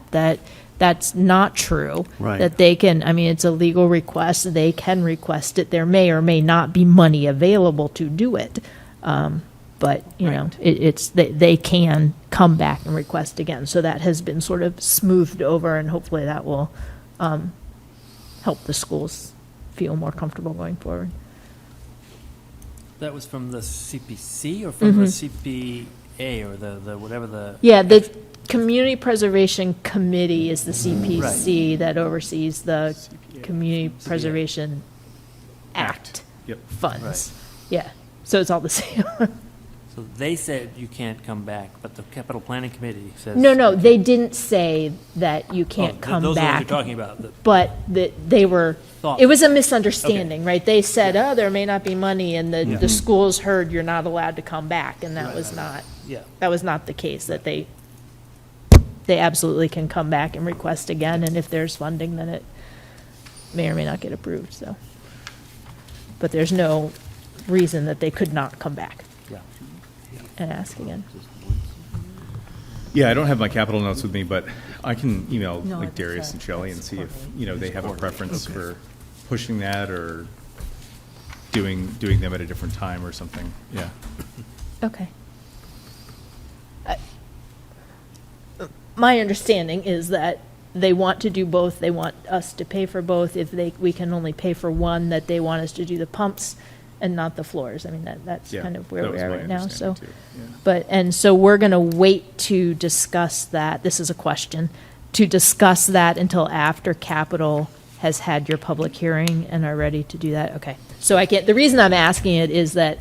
that's not true. Right. That they can, it's a legal request, they can request it. There may or may not be money available to do it. But, they can come back and request again. So that has been sort of smoothed over, and hopefully that will help the schools feel more comfortable going forward. That was from the CPC or from the CPA or the whatever the? Yeah, the Community Preservation Committee is the CPC that oversees the Community Preservation Act Yep. funds. Yeah, so it's all the same. So they said you can't come back, but the capital planning committee says. No, they didn't say that you can't Oh, come those are the ones back. you're talking about. But they were, Thought. it was a misunderstanding, right? They said, there may not be money, and Yeah. the schools heard you're not allowed to come back, and that Right, was right, not, Yeah. that was not the case, that they absolutely can come back and request again, and if there's funding, then it may or may not get approved, so. But there's no reason that they could not come back Yeah. and ask again. Yeah, I don't have my capital notes with me, but I can email No, like Darius and Shelley and see if, they have a preference Okay. for pushing that or doing them at a different time or something, yeah. Okay. My understanding is that they want to do both. They want us to pay for both. If we can only pay for one, that they want us to do the pumps and not the floors. That's Yeah, kind of where that we was are my right now, so. understanding too, yeah. And so we're going to wait to discuss that. This is a question, to discuss that until after Capital has had your public hearing and are ready to do that? Okay. So the reason I'm asking it is that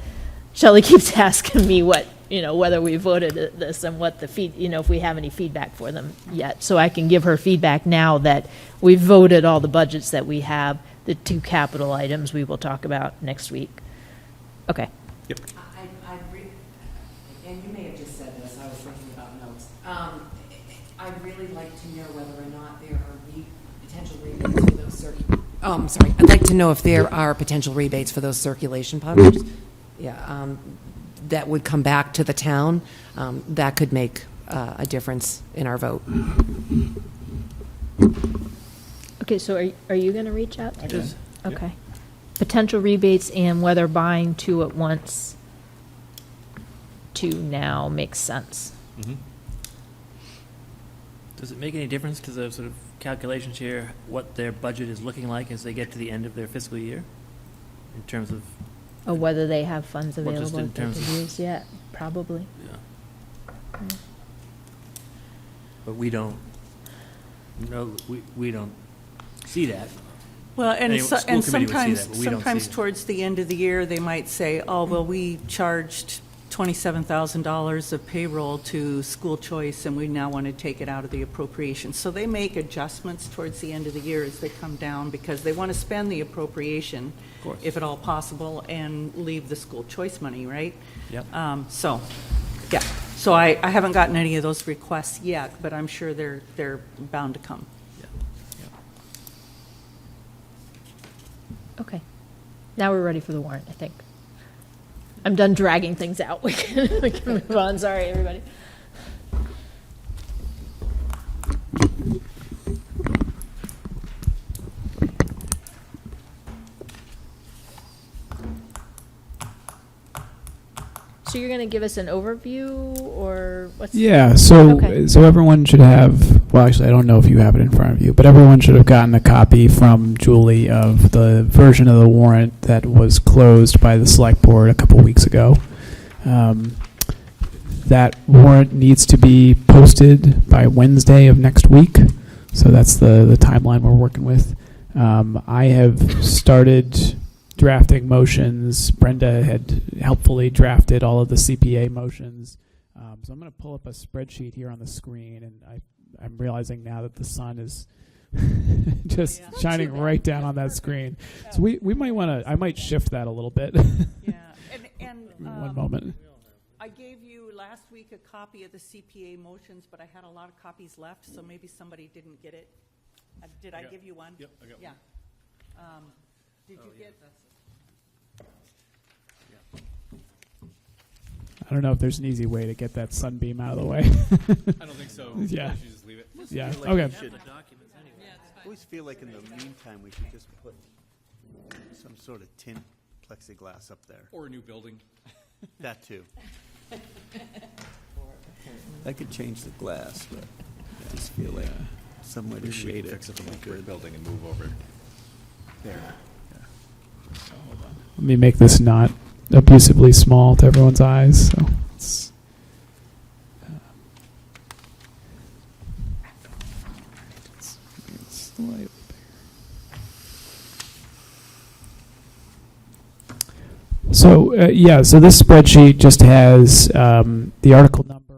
Shelley keeps asking me whether we voted this and what if we have any feedback for them yet. So I can give her feedback now that we've voted all the budgets that we have, the two capital items we will talk about next week. Okay. Yep. And you may have just said this, I was thinking about notes. I'd really like to know whether or not there are potential rebates for those certain I'm sorry. I'd like to know if there are potential rebates for those circulation pumpers. Yeah, that would come back to the town. That could make a difference in our vote. Okay, so are you going to reach out to them? Okay. Potential rebates and whether buying two at once to now makes sense. Does it make any difference to the sort of calculations here, what their budget is looking like as they get to the end of their fiscal year? In terms of, Or whether they have funds Well, just available in that they terms could of- use? Yeah, probably. yeah. But we don't, no, we don't see that. Well, and Anyway, school committee would see sometimes, that, but we don't see sometimes it. towards the end of the year, they might say, oh, well, we charged $27,000 of payroll to school choice, and we now want to take it out of the appropriation. So they make adjustments towards the end of the year as they come down, because they want to spend the appropriation, Of course. if at all possible, and leave the school choice money, right? Yep. So, yeah. So I haven't gotten any of those requests yet, but I'm sure they're bound to come. Okay. Now we're ready for the warrant, I think. I'm done dragging things out. We can move on. Sorry, everybody. So you're going to give us an overview, or what's? Yeah, so Okay. so everyone should have, well, actually, I don't know if you have it in front of you, but everyone should have gotten a copy from Julie of the version of the warrant that was closed by the select board a couple weeks ago. That warrant needs to be posted by Wednesday of next week, so that's the timeline we're working with. I have started drafting motions. Brenda had helpfully drafted all of the CPA motions. So I'm going to pull up a spreadsheet here on the screen, and I'm realizing now that the sun is just shining right down on that screen. So we might want to, I might shift that a little bit. Yeah, and One moment. I gave you last week a copy of the CPA motions, but I had a lot of copies left, so maybe somebody didn't get it. Did I give you one? Yep, I got one. Yeah. Did you get? I don't know if there's an easy way to get that sunbeam out of the way. I don't think so. Yeah. You should just leave it. Yeah, Feel like okay. we should- I always feel like in the meantime, we should just put some sort of tin plexiglass up there. Or a new building. That too. I could change the glass, but I just feel like somewhere to Maybe we shade can it. fix up a brick building and move over there. Let me make this not abusively small to everyone's eyes. So it's, it's slightly bigger. So so this spreadsheet just has the article number,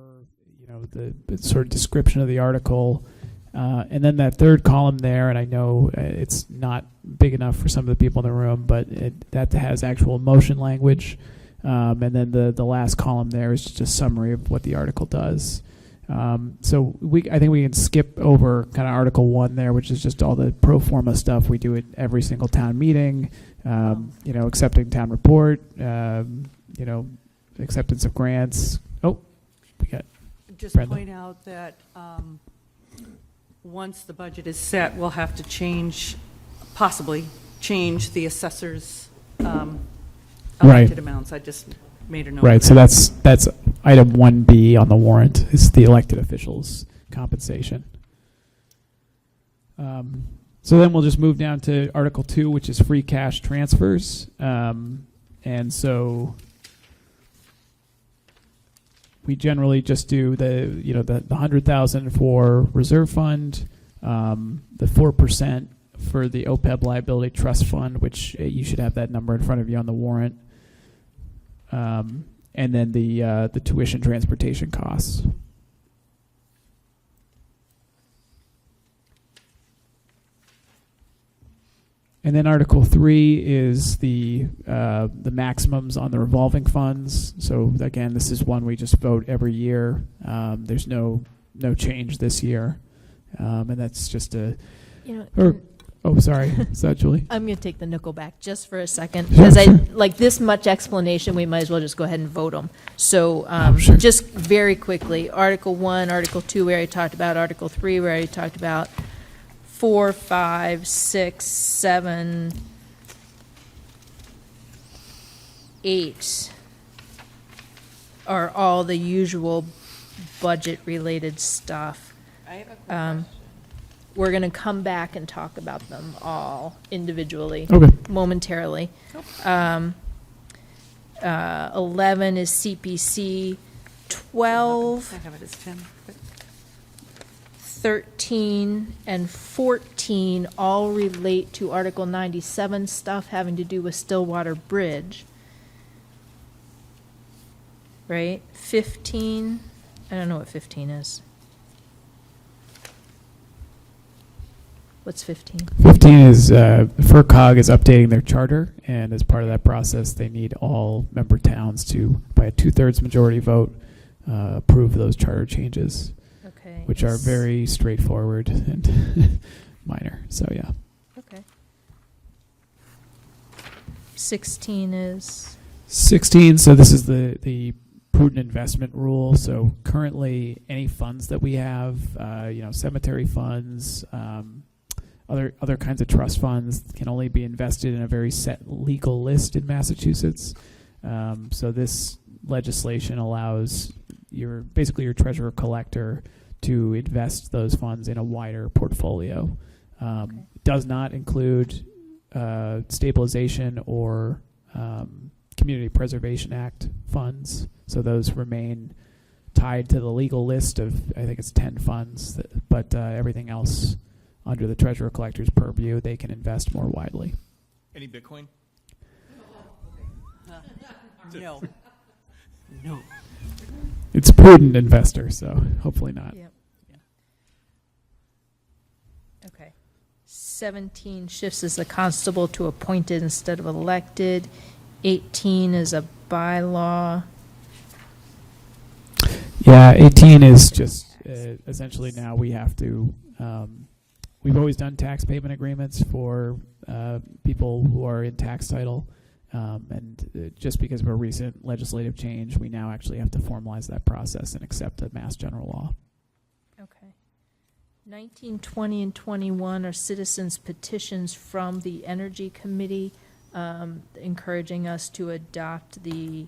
the sort of description of the article, and then that third column there. And I know it's not big enough for some of the people in the room, but that has actual motion language. And then the last column there is just a summary of what the article does. So I think we can skip over kind of Article 1 there, which is just all the pro forma stuff we do at every single town meeting. Accepting town report, acceptance of grants. Oh, we got Just Brenda. point out that once the budget is set, we'll have to possibly change the assessor's elected amounts. I just made a note. right. of So that. that's item 1B on the warrant is the elected officials' compensation. So then we'll just move down to Article 2, which is free cash transfers. And so we generally just do the 100,000 for reserve fund, the 4% for the OPEB liability trust fund, which you should have that number in front of you on the warrant, and then the tuition transportation costs. And then Article 3 is the maximums on the revolving funds. So again, this is one we just vote every year. There's no change this year, and that's just a. You know, Or Oh, sorry. Is that Julie? I'm going to take the nickel back just for a second, Sure. because like this much explanation, we might as well just go ahead and vote them. So Sure. just very quickly, Article 1, Article 2, we already talked about, Article 3, we already talked about, 4, 5, 6, 7, 8 are all the usual budget-related stuff. I have a quick Um, question. We're going to come back and talk about them all individually Okay. momentarily. 11 is CPC, 12, I have it as 10. 13, and 14 all relate to Article 97 stuff having to do with Stillwater Bridge. Right? 15, I don't know what 15 is. What's 15? 15 is FERCog is updating their charter, and as part of that process, they need all member towns to, by a 2/3 majority vote, approve those charter changes, Okay. which are very straightforward and minor. So yeah. Okay. 16 is, 16, so this is the prudent investment rule. So currently, any funds that we have, cemetery funds, other kinds of trust funds can only be invested in a very set legal list in Massachusetts. So this legislation allows basically your treasurer collector to invest those funds in a wider portfolio. It does not include stabilization or Community Preservation Act funds. So those remain tied to the legal list of, I think it's 10 funds, but everything else under the treasurer collector's purview, they can invest more widely. Any Bitcoin? No. No. It's a prudent investor, so hopefully not. yep. Okay. 17 shifts as a constable to appointed instead of elected. 18 is a bylaw. Yeah, 18 is just essentially now we have to, we've always done tax payment agreements for people who are in tax title. And just because of a recent legislative change, we now actually have to formalize that process and accept the Mass General Law. Okay. 19, 20, and 21 are citizens' petitions from the Energy Committee, encouraging us to adopt the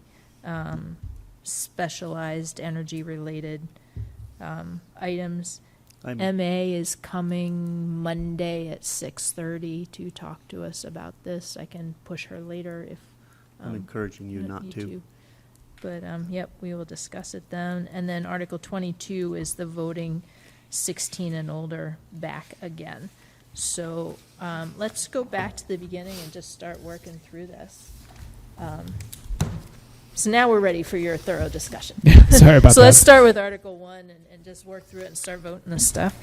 specialized energy-related items. MA is coming Monday at 6:30 to talk to us about this. I can push her later if. I'm encouraging you not to. But, yep, we will discuss it then. And then Article 22 is the voting 16 and older back again. So let's go back to the beginning and just start working through this. So now we're ready for your thorough discussion. Sorry about So that. let's start with Article 1 and just work through it and start voting this stuff.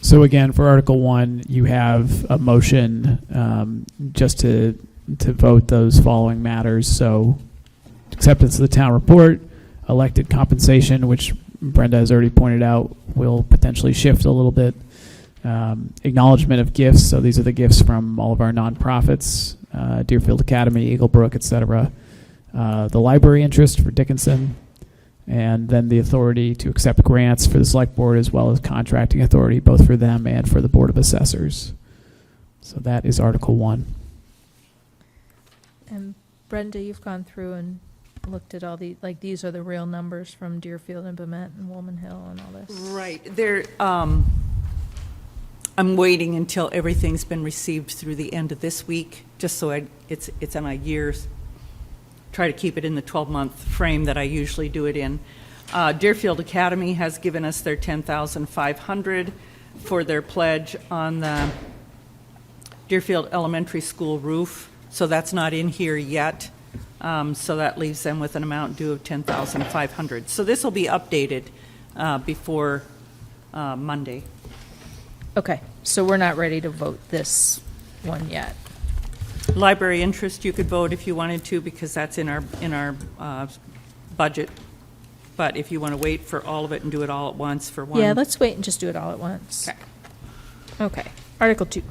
So again, for Article 1, you have a motion just to vote those following matters. So acceptance of the town report, elected compensation, which Brenda has already pointed out will potentially shift a little bit. Acknowledgement of gifts. So these are the gifts from all of our nonprofits, Deerfield Academy, Eaglebrook, etc. The library interest for Dickinson, and then the authority to accept grants for the select board, as well as contracting authority both for them and for the Board of Assessors. So that is Article 1. And Brenda, you've gone through and looked at all these are the real numbers from Deerfield and Bement and Woolman Hill and all this. Right. I'm waiting until everything's been received through the end of this week, just so it's on a year's, try to keep it in the 12-month frame that I usually do it in. Deerfield Academy has given us their $10,500 for their pledge on the Deerfield Elementary School roof, so that's not in here yet. So that leaves them with an amount due of $10,500. So this will be updated before Monday. Okay, so we're not ready to vote this one yet. Library interest, you could vote if you wanted to, because that's in our budget. But if you want to wait for all of it and do it all at once for one. Yeah, let's wait and just do it all at once. Okay. Okay. Article 2.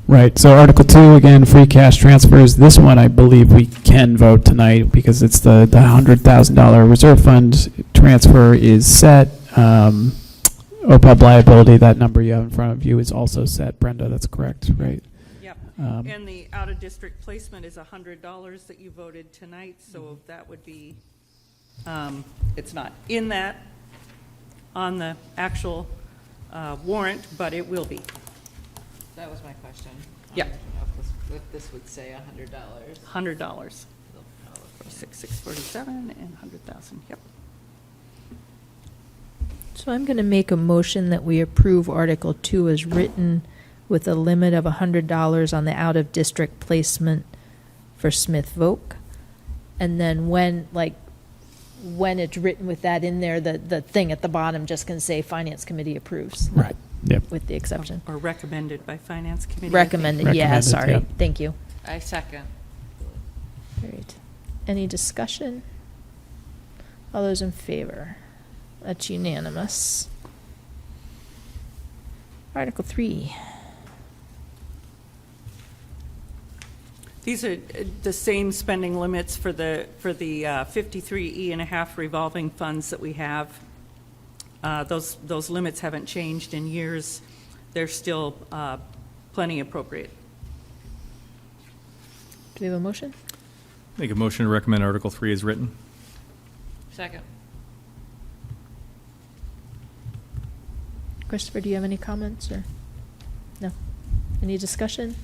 Right, so Article 2, again, free cash transfers. This one, I believe we can vote tonight because it's the $100,000 reserve fund transfer is set. OPEB liability, that number you have in front of you is also set. Brenda, that's correct, right? Yep. Um, And the out-of-district placement is $100 that you voted tonight, so that would be, it's not in that, on the actual warrant, but it will be. That was my question. Yep. I don't know if this would say $100. $100. 647 and 100,000, yep. So I'm going to make a motion that we approve Article 2 as written with a limit of $100 on the out-of-district placement for Smith Voc. And then when it's written with that in there, the thing at the bottom just can say Finance Committee approves. Right, yep. With the exception. Or recommended by Finance Committee. I think. Recommended, yeah, Recommended, sorry. yeah. Thank you. I second. Great. Any discussion? All those in favor? That's unanimous. Article 3. These are the same spending limits for the 53E&a-half revolving funds that we have. Those limits haven't changed in years. They're still plenty appropriate. Do we have a motion? Make a motion to recommend Article 3 as written. Second. Christopher, do you have any comments or? No? Any discussion?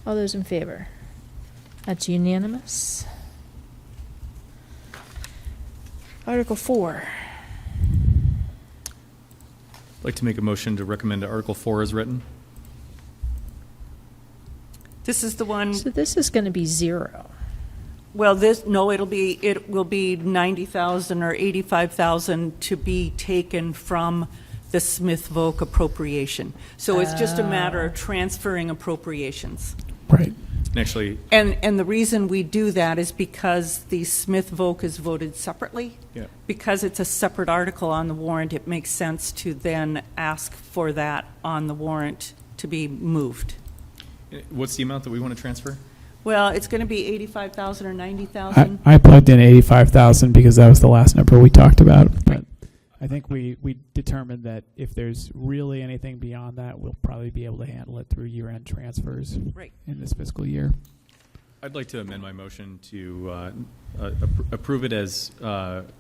All those in favor? That's unanimous. Article 4. I'd like to make a motion to recommend Article 4 as written. This is the one, So this is going to be 0. well, it will be 90,000 or 85,000 to be taken from the Smith Voc appropriation. So it's just a matter of transferring appropriations. Right. And actually, And the reason we do that is because the Smith Voc is voted separately. yeah, Because it's a separate article on the warrant, it makes sense to then ask for that on the warrant to be moved. what's the amount that we want to transfer? Well, it's going to be 85,000 or 90,000. I plugged in 85,000 because that was the last number we talked about. But I think we determined that if there's really anything beyond that, we'll probably be able to handle it through year-end transfers Right. in this fiscal year. I'd like to amend my motion to approve it as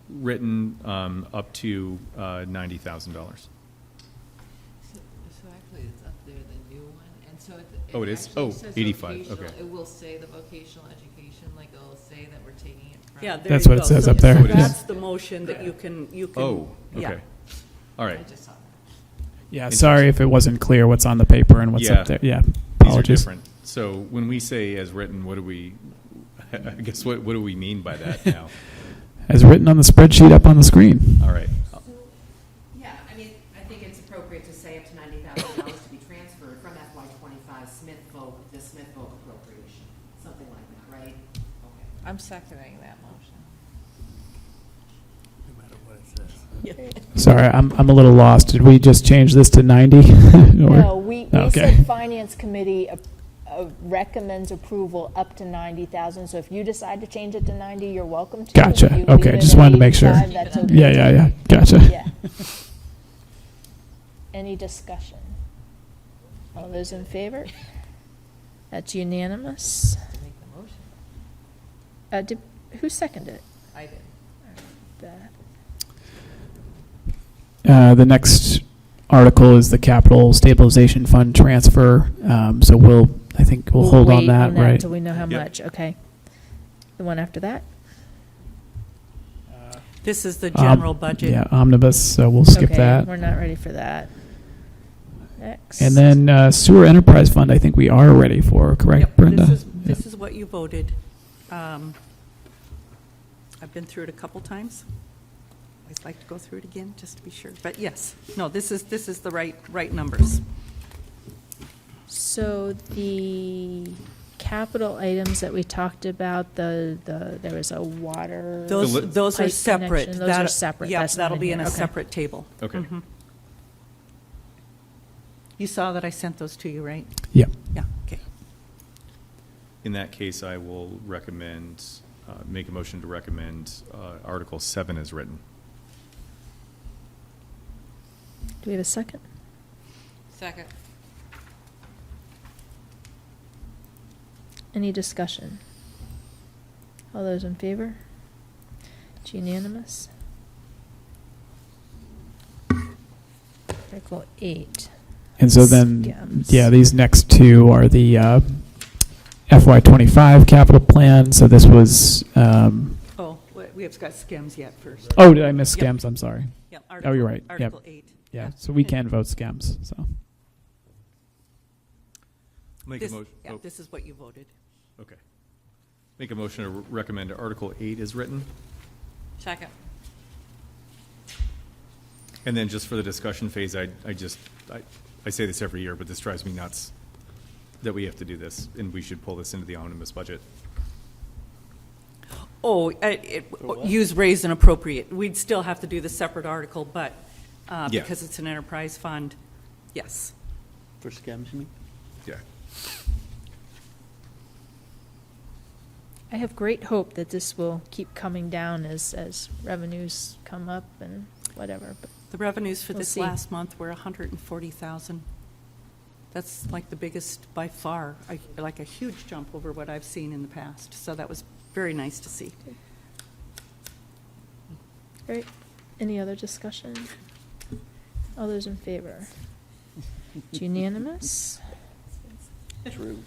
written up to $90,000. So actually, it's up there, the new one, and so it Oh, it is? actually Oh, says 85, vocational- okay. It will say the vocational education, like it'll say that we're taking it from. Yeah, there That's you what it go. says So up there. That's the motion that you can. Oh, yeah. okay. All right. I just saw that. Yeah, sorry if it wasn't clear what's on the paper and what's Yeah. up there. Yeah, These are apologies. different. So when we say as written, what do we, I guess, what do we mean by that now? As written on the spreadsheet up on the screen. All right. Yeah, I mean, I think it's appropriate to say up to $90,000 to be transferred from FY25 Smith Voc, the Smith Voc appropriation, something like that, right? Okay. I'm seconding that motion. No matter what it says. Sorry, I'm a little lost. Did we just change this to 90? Or- No, we Okay. said Finance Committee recommends approval up to 90,000. So if you decide to change it to 90, you're welcome to. Gotcha. If you Okay, leave it just at wanted to make sure. 85, that's okay. Yeah. Gotcha. Yeah. Any discussion? All those in favor? That's unanimous. To make the motion. Who seconded it? I did. Beth. The next article is the capital stabilization fund transfer. So I think we'll hold on wait that, right? until we know how Yep. much. Okay. The one after that? This is the general budget. Yeah, omnibus, so we'll skip Okay, that. we're not ready for that. Next. And then sewer enterprise fund, I think we are ready for, correct, Yep, Brenda? This is what you voted. I've been through it a couple times. I'd like to go through it again, just to be sure. But yes, no, this is the right numbers. So the capital items that we talked about, there was a water. Those are pipe separate. connection, those are separate. Yeah, That's not that'll be in here. a Okay. separate table. Okay. Mhm. You saw that I sent those to you, right? Yeah. Yeah, okay. In that case, I will recommend, make a motion to recommend Article 7 as written. Do we have a second? Second. Any discussion? All those in favor? It's unanimous. Article 8. And so then, Scams. yeah, these next two are the FY25 capital plan. So this was, Oh, we have got SCEMS yet first. oh, did I miss Yep. SCEMS? I'm sorry. Yeah, Oh, you're right. Yep. Article 8. Yeah, so we can vote SCEMS, so. Make a This, motion. yeah, this is what you voted. Okay. Make a motion to recommend Article 8 as written. Second. And then just for the discussion phase, I say this every year, but this drives me nuts that we have to do this, and we should pull this into the omnibus budget. Oh, use raise and appropriate. We'd still have to do the separate article, but Yeah. because it's an enterprise fund, yes. For scams, you mean? Yeah. I have great hope that this will keep coming down as revenues come up and whatever, but The revenues for We'll this see. last month were 140,000. That's like the biggest by far, like a huge jump over what I've seen in the past. So that was very nice to see. Great. Any other discussion? All those in favor? It's unanimous. True.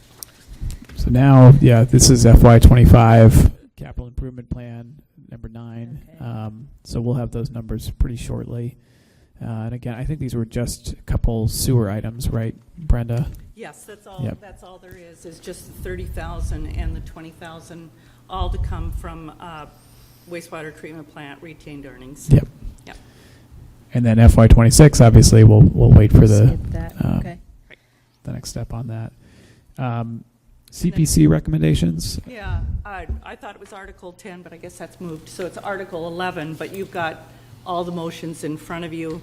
So now, yeah, this is FY25 capital improvement plan, number 9. Okay. So we'll have those numbers pretty shortly. And again, I think these were just a couple sewer items, right, Brenda? Yes, that's all. Yep. That's all there is just the 30,000 and the 20,000, all to come from wastewater treatment plant retained earnings. Yep. Yep. And then FY26, obviously, we'll wait for Skip that, okay. the next step on that. CPC recommendations. Yeah, I thought it was Article 10, but I guess that's moved. So it's Article 11, but you've got all the motions in front of you.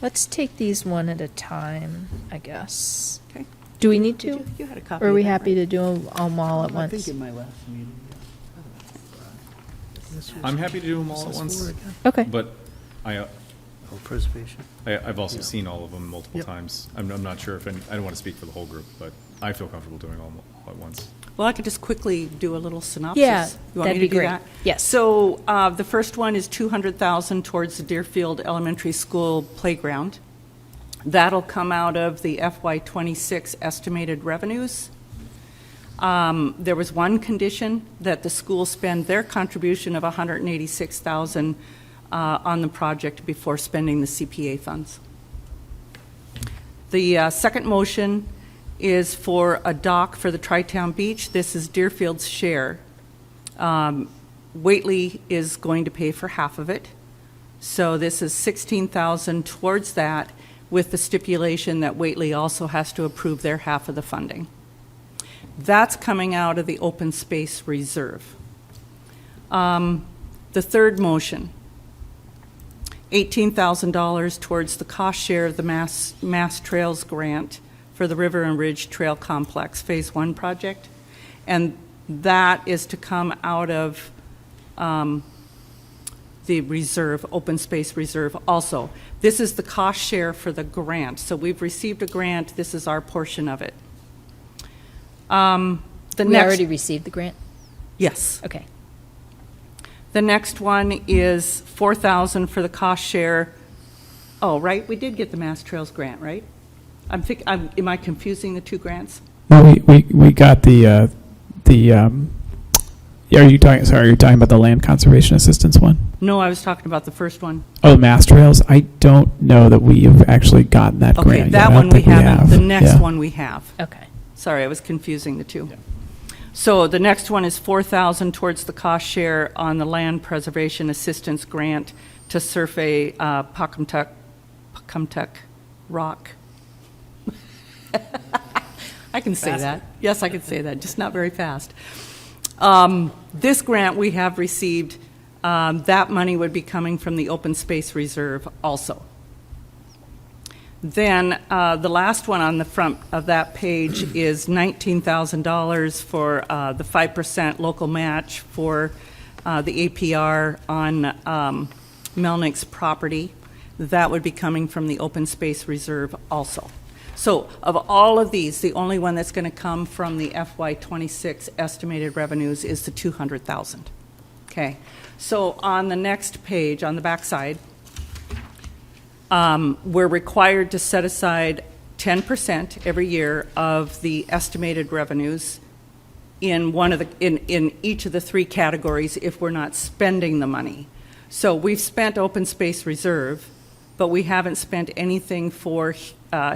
Let's take these one at a time, I guess. Okay. Do we need to? You had a copy Or are of we that, happy right? to do them all at I think once? in my last meeting. I'm happy to do them all at once, Okay. but Oh, preservation. I've also Yeah. seen all of them multiple Yep. times. I'm not sure if, I don't want to speak for the whole group, but I feel comfortable doing all at once. Well, I could just quickly do a little synopsis. Yeah, You want that'd me be to do great. that? Yes. So the first one is 200,000 towards the Deerfield Elementary School playground. That'll come out of the FY26 estimated revenues. There was one condition that the school spend their contribution of 186,000 on the project before spending the CPA funds. The second motion is for a dock for the Tri-Town Beach. This is Deerfield's share. Whately is going to pay for half of it. So this is 16,000 towards that, with the stipulation that Whately also has to approve their half of the funding. That's coming out of the open space reserve. The third motion, $18,000 towards the cost share of the Mass Trails grant for the River and Ridge Trail Complex Phase 1 project. And that is to come out of the reserve, open space reserve also. This is the cost share for the grant. So we've received a grant. This is our portion of it. We already received the grant? Yes. Okay. The next one is 4,000 for the cost share. Oh, right, we did get the Mass Trails grant, right? Am I confusing the two grants? No, we got the are you talking about the land conservation assistance one? No, I was talking about the first one. Oh, Mass Trails. I don't know that we have actually gotten that grant Okay, yet. that I don't one we think haven't. The have. next Yeah. one we have. Okay. Sorry, I was confusing the two. So the next one is 4,000 towards the cost share on the land preservation assistance grant to survey Pocumtuck Rock. I can say Faster. that. Yes, I can say that, just not very fast. This grant we have received, that money would be coming from the open space reserve also. Then the last one on the front of that page is $19,000 for the 5% local match for the APR on Melnick's property. That would be coming from the open space reserve also. So of all of these, the only one that's going to come from the FY26 estimated revenues is the $200,000. Okay. So on the next page, on the back side, we're required to set aside 10% every year of the estimated revenues in in each of the three categories if we're not spending the money. So we've spent open space reserve, but we haven't spent anything for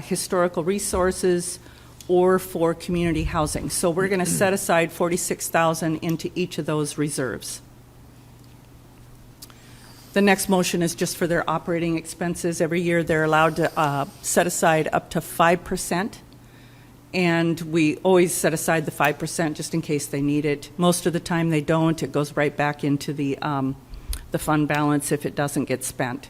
historical resources or for community housing. So we're going to set aside $46,000 into each of those reserves. The next motion is just for their operating expenses. Every year, they're allowed to set aside up to 5%, and we always set aside the 5% just in case they need it. Most of the time, they don't. It goes right back into the fund balance if it doesn't get spent.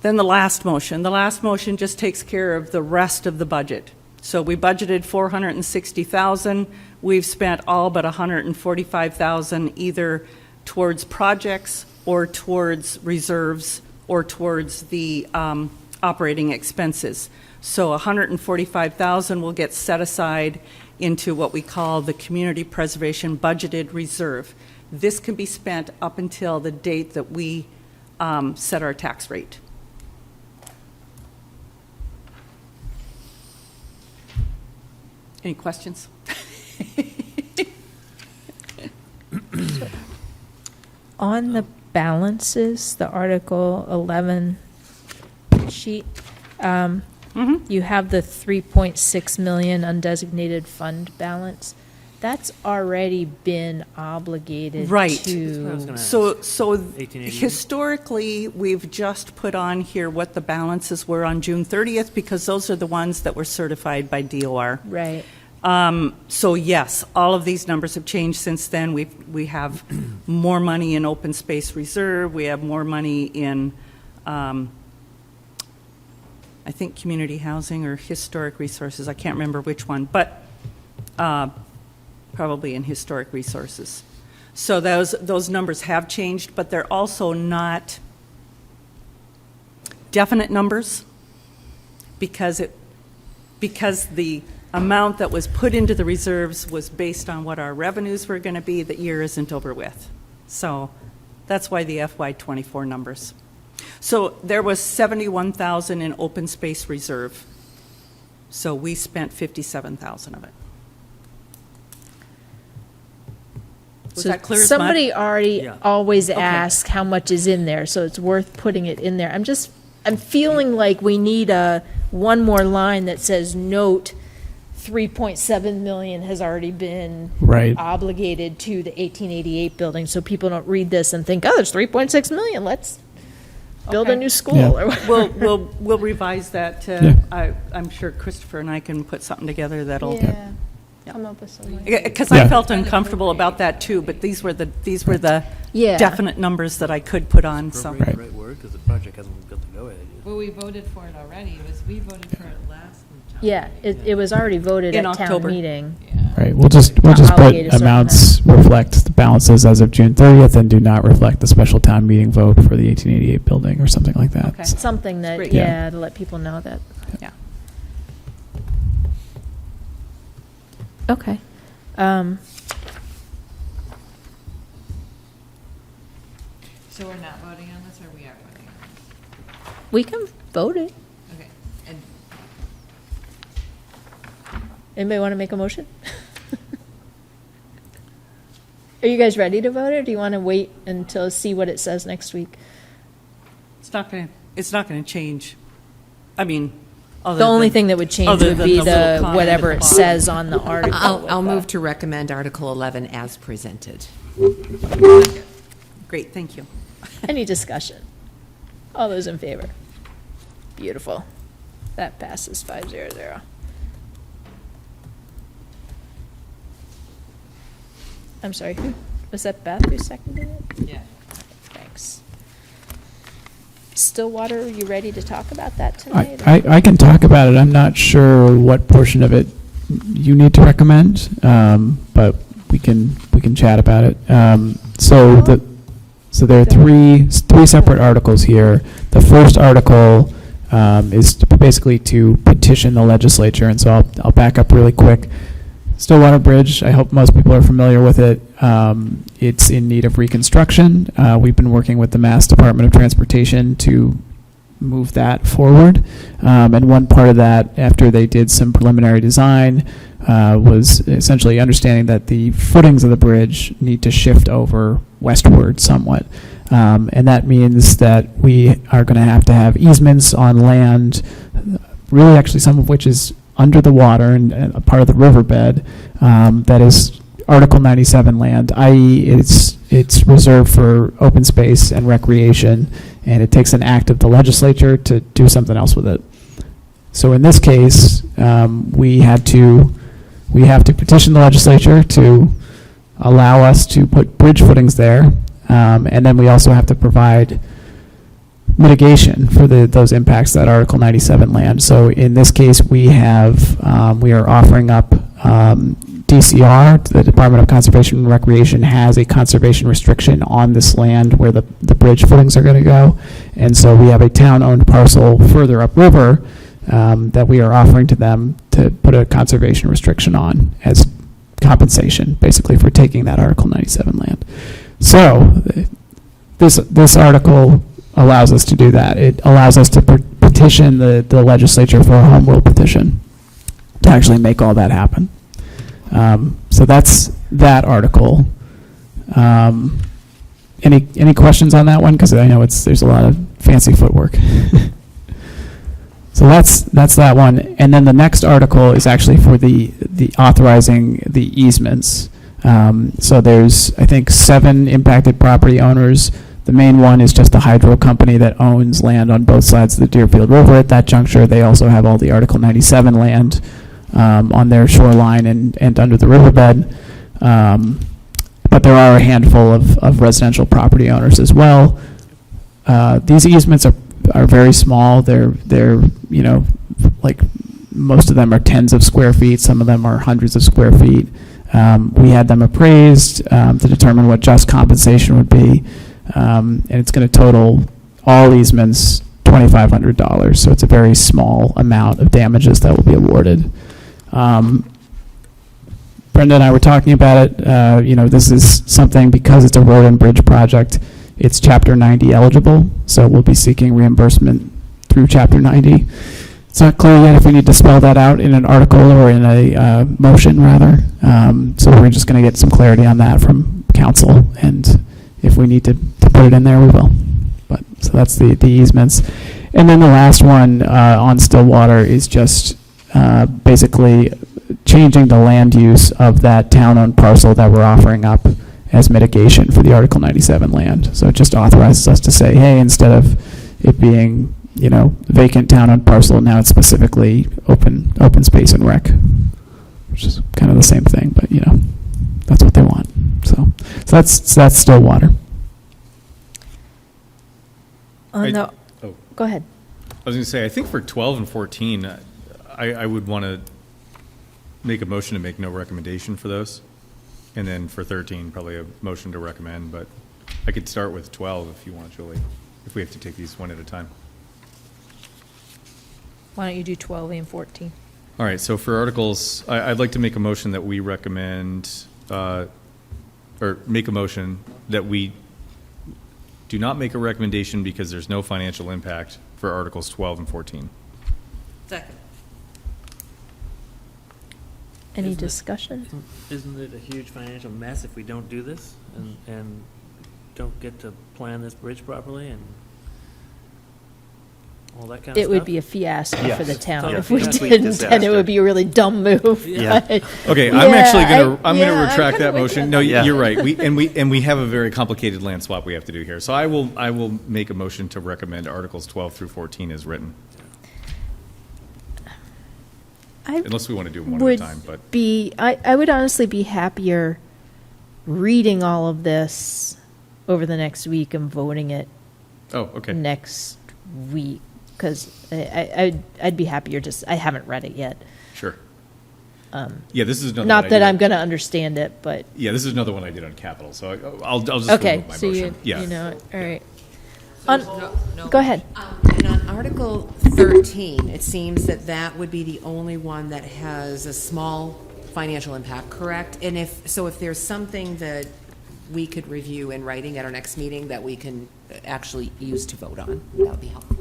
Then the last motion just takes care of the rest of the budget. So we budgeted $460,000. We've spent all but $145,000 either towards projects or towards reserves, or towards the operating expenses. So $145,000 will get set aside into what we call the Community Preservation Budgeted Reserve. This can be spent up until the date that we set our tax rate. Any questions? On the balances, the Article 11 sheet, you have the 3.6 million undesignated fund balance. That's already been obligated Right. That's what I was to, gonna ask. So 1888. historically, we've just put on here what the balances were on June 30th, because those are the ones that were certified by DOR. right. So yes, all of these numbers have changed since then. We have more money in open space reserve. We have more money in, I think, community housing or historic resources. I can't remember which one, but probably in historic resources. So those numbers have changed, but they're also not definite numbers because the amount that was put into the reserves was based on what our revenues were going to be. The year isn't over with. So that's why the FY24 numbers. So there was $71,000 in open space reserve. So we spent $57,000 of it. Was So that clear as mud? somebody already Yeah. always Okay. asks how much is in there, so it's worth putting it in there. I'm feeling like we need one more line that says, note, 3.7 million has already been Right. obligated to the 1888 building, so people don't read this and think, oh, there's 3.6 million, let's build a Okay. new school. Yeah. Or whatever. We'll revise that. Yeah. I'm sure Christopher and I can put something together that'll. Yeah, come up with some. Because Yeah. I felt uncomfortable about that too, but these were the Yeah. definite numbers that I could put on, so. Appropriate Right. the right word, because the project hasn't got to go yet. Well, we voted for it already. We voted for it last time. Yeah, it was already voted In at town October. meeting. Yeah. Right, we'll just put Obligated a certain amounts reflect the balances as of June 30th and do not reflect the special town meeting vote for the 1888 building or something like that. Okay. Something that, Great. yeah, to let people know that. Yeah. Okay. So we're not voting on this, or we are voting on We can vote it. this? Okay. And Anybody want to make a motion? Are you guys ready to vote, or do you want to wait until, see what it says next week? It's not gonna change. I mean, The only thing that would change other would than be the little the, comment whatever at it the says on the article. I'll with move the- to recommend Article 11 as presented. Great, thank you. Any discussion? All those in favor? Beautiful. That passes 500. I'm sorry, who, was that Beth who seconded it? Yeah. Thanks. Stillwater, are you ready to talk about that tonight? I can talk about it. I'm not sure what portion of it you need to recommend, but we can chat about it. So there are three separate articles here. The first article is basically to petition the legislature, and so I'll back up really quick. Stillwater Bridge, I hope most people are familiar with it. It's in need of reconstruction. We've been working with the Mass Department of Transportation to move that forward. And one part of that, after they did some preliminary design, was essentially understanding that the footings of the bridge need to shift over westward somewhat. And that means that we are going to have easements on land, really actually some of which is under the water and a part of the riverbed, that is Article 97 land, i.e. it's reserved for open space and recreation, and it takes an act of the legislature to do something else with it. So in this case, we have to petition the legislature to allow us to put bridge footings there, and then we also have to provide mitigation for those impacts that Article 97 land. So in this case, we are offering up DCR, the Department of Conservation and Recreation has a conservation restriction on this land where the bridge footings are going to go. And so we have a town-owned parcel further upriver that we are offering to them to put a conservation restriction on as compensation, basically, for taking that Article 97 land. So this article allows us to do that. It allows us to petition the legislature for a home rule petition to actually make all that happen. So that's that article. Any questions on that one? Because I know there's a lot of fancy footwork. So that's that one. And then the next article is actually for the authorizing the easements. So there's, I think, 7 impacted property owners. The main one is just the hydro company that owns land on both sides of the Deerfield River at that juncture. They also have all the Article 97 land on their shoreline and under the riverbed. But there are a handful of residential property owners as well. These easements are very small. They're like most of them are tens of square feet. Some of them are hundreds of square feet. We had them appraised to determine what just compensation would be. And it's going to total all easements $2,500. So it's a very small amount of damages that will be awarded. Brenda and I were talking about it. This is something, because it's a road and bridge project, it's Chapter 90 eligible. So we'll be seeking reimbursement through Chapter 90. It's not clear yet if we need to spell that out in an article or in a motion, rather. So we're just going to get some clarity on that from council, and if we need to put it in there, we will. But so that's the easements. And then the last one on Stillwater is just basically changing the land use of that town-owned parcel that we're offering up as mitigation for the Article 97 land. So it just authorizes us to say, hey, instead of it being, vacant town-owned parcel, now it's specifically open space and rec, which is kind of the same thing, but that's what they want. So that's Stillwater. Go ahead. I was going to say, I think for 12 and 14, I would want to make a motion to make no recommendation for those. And then for 13, probably a motion to recommend, but I could start with 12 if you want, Julie, if we have to take these one at a time. Why don't you do 12 and 14? All right, so for articles, I'd like to make a motion that we recommend, or make a motion that we do not make a recommendation because there's no financial impact for Articles 12 and 14. Second. Any Isn't it- discussion? Isn't it a huge financial mess if we don't do this and don't get to plan this bridge properly and all that kind of stuff? It would be a fiasco for the Yes. town Total if we fiasco. didn't, and it Disaster. would be a really dumb move. Yeah. but- Okay, Yeah, I'm actually I'm gonna retract kinda that with motion. you. No, Yeah. you're right. We have a very complicated land swap we have to do here. So I will make a motion to recommend Articles 12 through 14 as written, I unless we want to do them one at a would time. But I would honestly be happier reading all of this over the next week and voting it Oh, okay. next week, because I'd be happier just, I haven't read it yet. Sure. Yeah, this is another one Not I that did I'm on- going to understand it, but, Yeah, this is another one I did on capital, so I'll just okay, remove my so motion. Yeah. you know, it. All right. No, no. Go ahead. And on Article 13, it seems that that would be the only one that has a small financial impact, correct? And if there's something that we could review in writing at our next meeting that we can actually use to vote on, that would be helpful.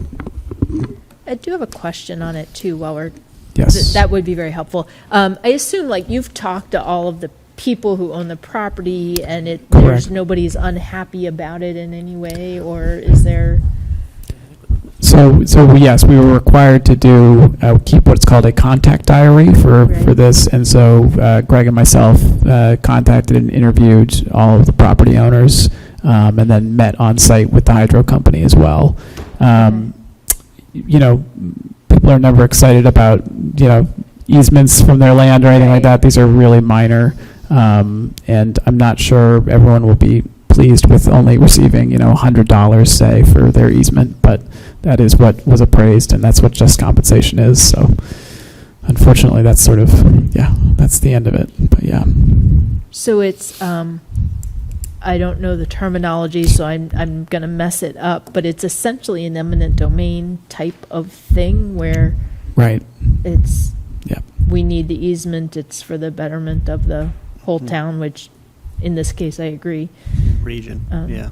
I do have a question on it too while we're, Yes. that would be very helpful. I assume like you've talked to all of the people who own the property and there's Correct. nobody's unhappy about it in any way, or is there? So yes, we were required to keep what's called a contact diary for Right. this, and so Greg and myself contacted and interviewed all of the property owners, and then met on site with the hydro company as well. You know, people are never excited about easements from their land or anything like that. These are really minor, and I'm not sure everyone will be pleased with only receiving $100, say, for their easement, but that is what was appraised, and that's what just compensation is. So unfortunately, that's sort of that's the end of it. But yeah. So it's, I don't know the terminology, so I'm going to mess it up, but it's essentially an eminent domain type of thing where Right. it's, Yeah. we need the easement, it's for the betterment of the whole town, which in this case, I agree. Region, yeah,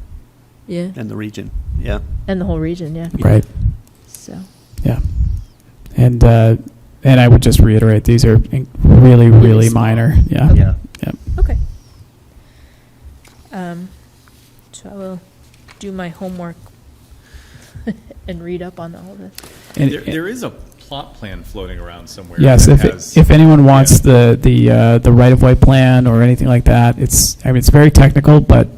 Yeah. and the region, yeah. And the whole region, yeah. Right. So, Yeah. And I would just reiterate, these are really, really small. minor. Yeah. Okay. Yeah. Yeah. okay. So I will do my homework and read up on all this. And- There is a plot plan floating around somewhere. Yes, that has- if anyone wants Yeah. the right-of-way plan or anything like that, it's very technical, but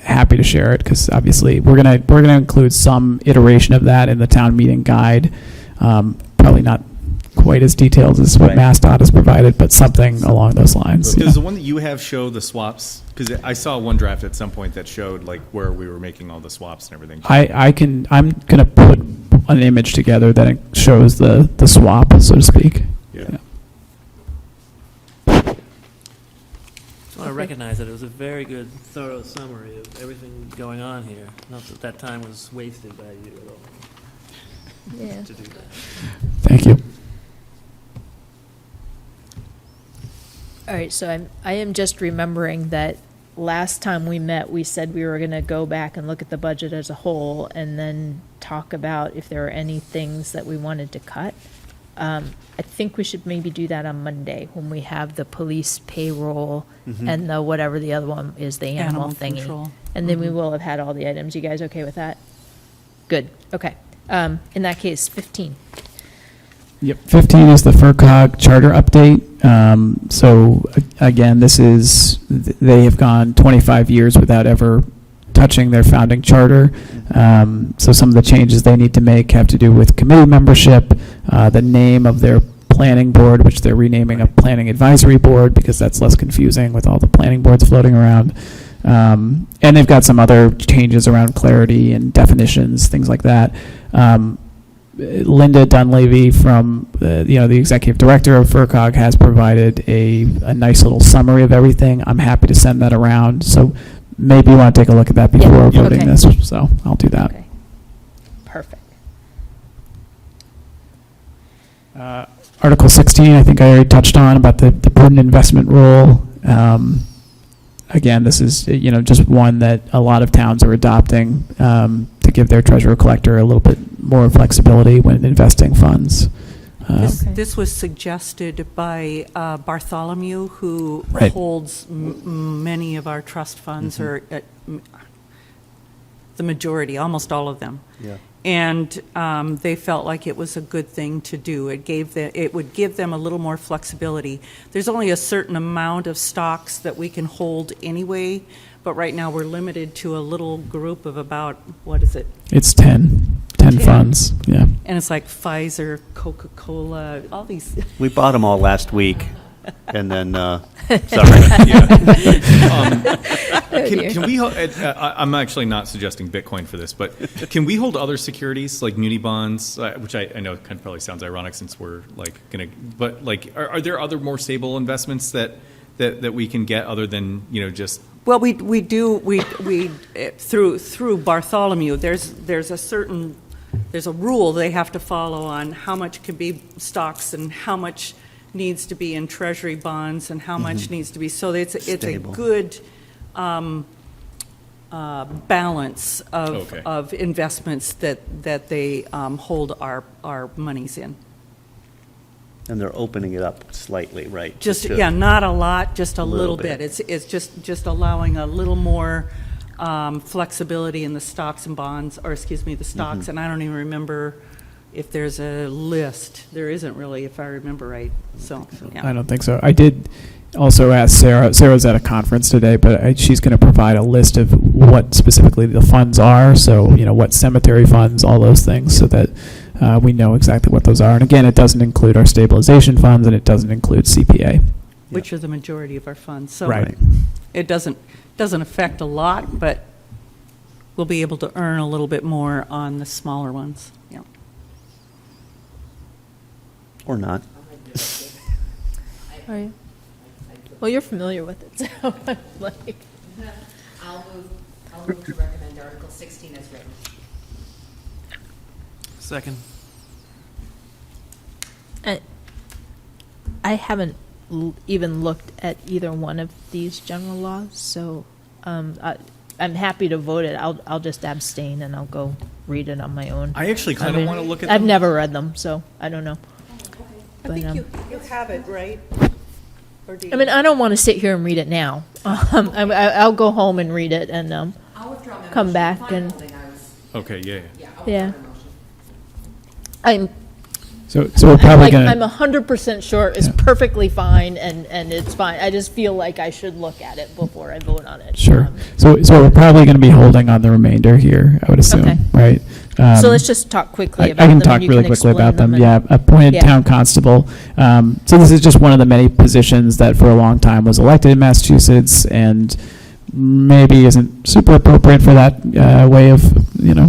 happy to share it, because obviously we're gonna include some iteration of that in the town meeting guide. Probably not quite as detailed as what Right. MassDOT has provided, but something along those lines. Does the one that you have show the swaps? Because I saw one draft at some point that showed like where we were making all the swaps and everything. I'm gonna put an image together that shows the swap, so to speak. Yeah. Just want to recognize that it was a very good, thorough summary of everything going on here. Not that that time was wasted by you at all Yeah. to do that. Thank you. All right, so I am just remembering that last time we met, we said we were going to go back and look at the budget as a whole and then talk about if there are any things that we wanted to cut. I think we should maybe do that on Monday when we have the police payroll and the whatever the other one is, the animal Animal thingy. control. And then we will have had all the items. You guys okay with that? Good, okay. In that case, 15. Yep. 15 is the FERCog charter update. So again, they have gone 25 years without ever touching their founding charter. So some of the changes they need to make have to do with committee membership, the name of their planning board, which they're renaming a planning advisory board because that's less confusing with all the planning boards floating around. And they've got some other changes around clarity and definitions, things like that. Linda Dunleavy from the executive director of FERCog has provided a nice little summary of everything. I'm happy to send that around. So maybe you want to take a look at that before Yeah, voting okay. this. So I'll do that. Okay. Perfect. Article 16, I think I already touched on about the prudent investment rule. Again, this is just one that a lot of towns are adopting to give their treasurer collector a little bit more flexibility when investing funds. This was suggested by Bartholomew, who Right. holds many of our trust funds, or the majority, almost all of them. Yeah. And they felt like it was a good thing to do. It would give them a little more flexibility. There's only a certain amount of stocks that we can hold anyway, but right now we're limited to a little group of about, what is it? It's 10 funds. Yeah. And it's like Pfizer, Coca-Cola, all these. We bought them all last week, and then Sorry. Can we, I'm actually not suggesting Bitcoin for this, but can we hold other securities like muni bonds, which I know kind of probably sounds ironic since we're like going to, but like, are there other more stable investments that we can get other than, just? Well, we through Bartholomew, there's a rule they have to follow on how much can be stocks and how much needs to be in treasury bonds and how much needs to be, so it's a Stable. good balance Okay. of investments that they hold our monies in. And they're opening it up slightly, right? Just, to- yeah, not a lot, just a Little little bit. bit. It's just allowing a little more flexibility in the stocks and bonds, or excuse me, the stocks, and I don't even remember if there's a list. There isn't really, if I remember right, so, yeah. I don't think so. I did also ask Sarah. Sarah's at a conference today, but she's going to provide a list of what specifically the funds are. So, what cemetery funds, all those things, so that we know exactly what those are. And again, it doesn't include our stabilization funds, and it doesn't include CPA. Which are the majority of our funds. So Right. it doesn't affect a lot, but we'll be able to earn a little bit more on the smaller ones, yeah. Or not. Are you? Well, you're familiar with it, so I'm like, I'll move to recommend Article 16 as written. Second. I haven't even looked at either one of these general laws, so I'm happy to vote it. I'll just abstain and I'll go read it on my own. I actually kind of want to look at I've them. never read them, so I don't know. I But, think you have it, right? Or do you? I mean, I don't want to sit here and read it now. I'll go home and read it and I'll withdraw my come motion. back Final and- thing I was- Okay, yeah. I'll Yeah. withdraw my motion. I'm So we're probably like, going I'm to. 100% sure it's Yeah. perfectly fine and it's fine. I just feel like I should look at it before I vote on it. Sure. So we're probably going to be holding on the remainder here, I would assume, Okay. right? So let's just talk quickly I about them. can and talk you really can quickly explain about them. and- Yeah, appointed Yeah. town constable. So this is just one of the many positions that for a long time was elected in Massachusetts and maybe isn't super appropriate for that way of,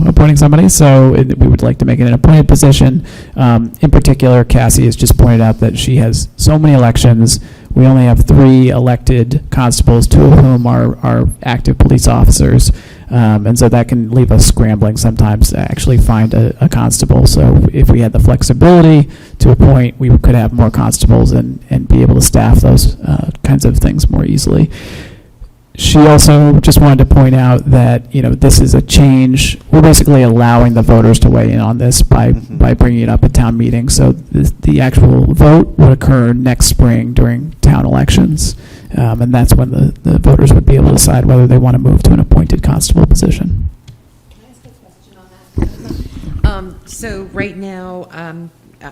appointing somebody. So we would like to make it an appointed position. In particular, Cassie has just pointed out that she has so many elections. We only have 3 elected constables, 2 of whom are active police officers. And so that can leave us scrambling sometimes to actually find a constable. So if we had the flexibility to appoint, we could have more constables and be able to staff those kinds of things more easily. She also just wanted to point out that, this is a change. We're basically allowing the voters to weigh in on this by bringing it up at town meeting. So the actual vote would occur next spring during town elections. And that's when the voters would be able to decide whether they want to move to an appointed constable position. Can I ask a question on that? So right now,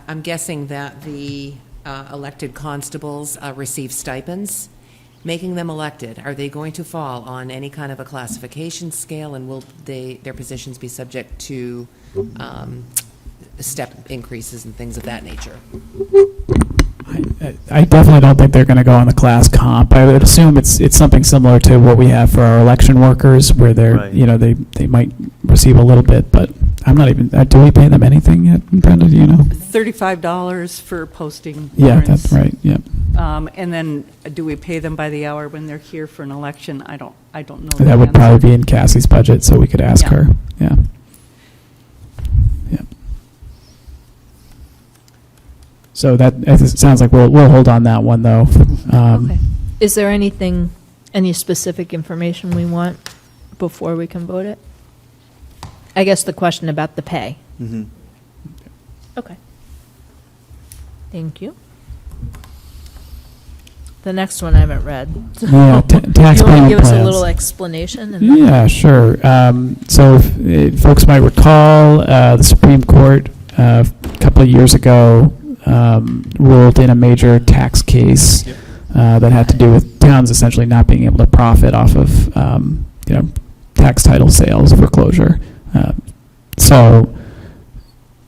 I'm guessing that the elected constables receive stipends. Making them elected, are they going to fall on any kind of a classification scale, and will their positions be subject to step increases and things of that nature? I definitely don't think they're going to go on the class comp. I would assume it's something similar to what we have for our election workers, where they're Right. they might receive a little bit, but I'm not even. Do we pay them anything yet, Brenda? Do you know? $35 for posting Yeah, warrants. that's right. Yeah, And then do we pay them by the hour when they're here for an election? I don't know. that the would answer. probably be in Cassie's budget, so we could ask Yeah. her. Yeah. Yeah. So it sounds like we'll hold on that one though. Okay. Is there any specific information we want before we can vote it? I guess the question about the pay. Mhm. Okay. Thank you. The next one I haven't read. Yeah, tax You want payment to give us a plans. little explanation? And then- Yeah, sure. So if folks might recall, the Supreme Court a couple of years ago ruled in a major tax case that had to do with towns essentially not being able to profit off of tax title sales foreclosure. So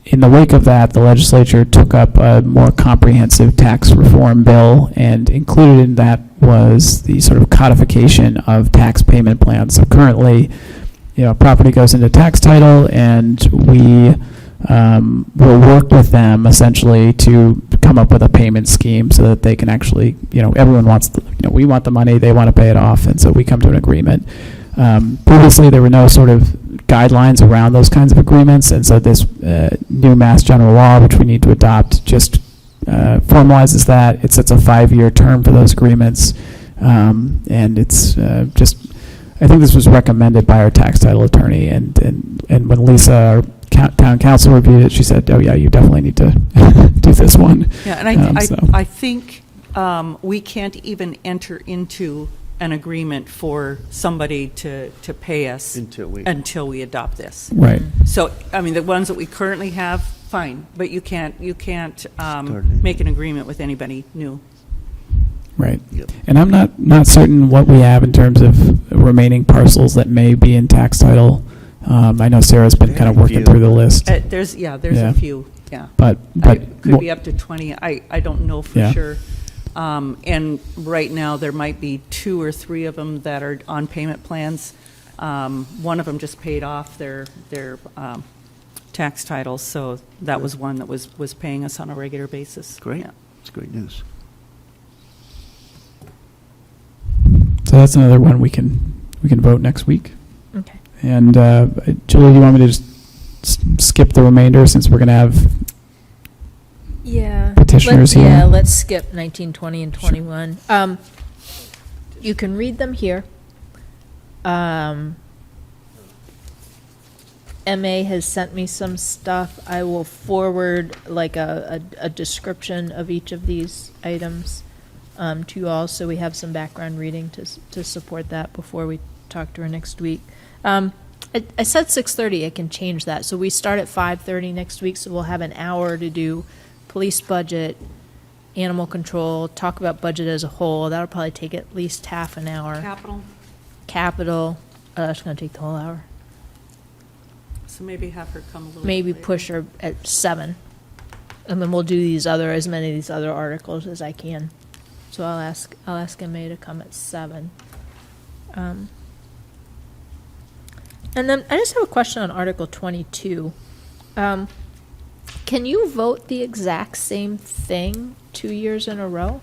in the wake of that, the legislature took up a more comprehensive tax reform bill, and included in that was the sort of codification of tax payment plans. So currently, property goes into tax title, and we will work with them essentially to come up with a payment scheme so that they can actually, everyone wants, we want the money, they want to pay it off, and so we come to an agreement. Previously, there were no sort of guidelines around those kinds of agreements, and so this new Mass General Law, which we need to adopt, just formalizes that. It sets a 5-year term for those agreements, and it's just, I think this was recommended by our tax title attorney, and when Lisa, our town council, reviewed it, she said, oh yeah, you definitely need to do this one. Yeah, and I think we can't even enter into an agreement for somebody to pay us until we adopt this. Right. So, I mean, the ones that we currently have, fine, but you can't make an agreement with anybody new. Right. And I'm not certain what we have in terms of remaining parcels that may be in tax title. I know Sarah's been kind of working through the list. There's Yeah. a few, yeah. But Could be up to 20, I don't know for Yeah. sure. And right now, there might be 2 or 3 of them that are on payment plans. One of them just paid off their tax titles, so that was one that was paying us on a regular basis. Great. Yeah. It's great news. So that's another one we can vote next week. Okay. And Julie, do you want me to just skip the remainder since we're going to have Yeah. petitioners here? Yeah, let's skip 19, 20, and 21. You can read them here. MA has sent me some stuff. I will forward like a description of each of these items to you all, so we have some background reading to support that before we talk to her next week. I said 6:30. I can change that. So we start at 5:30 next week, so we'll have an hour to do police budget, animal control, talk about budget as a whole. That'll probably take at least half an hour. Capital, that's going to take the whole hour. So maybe have her come a little Maybe bit later. push her at 7. And then we'll do as many of these other articles as I can. So I'll ask MA to come at 7. And then I just have a question on Article 22. Can you vote the exact same thing 2 years in a row?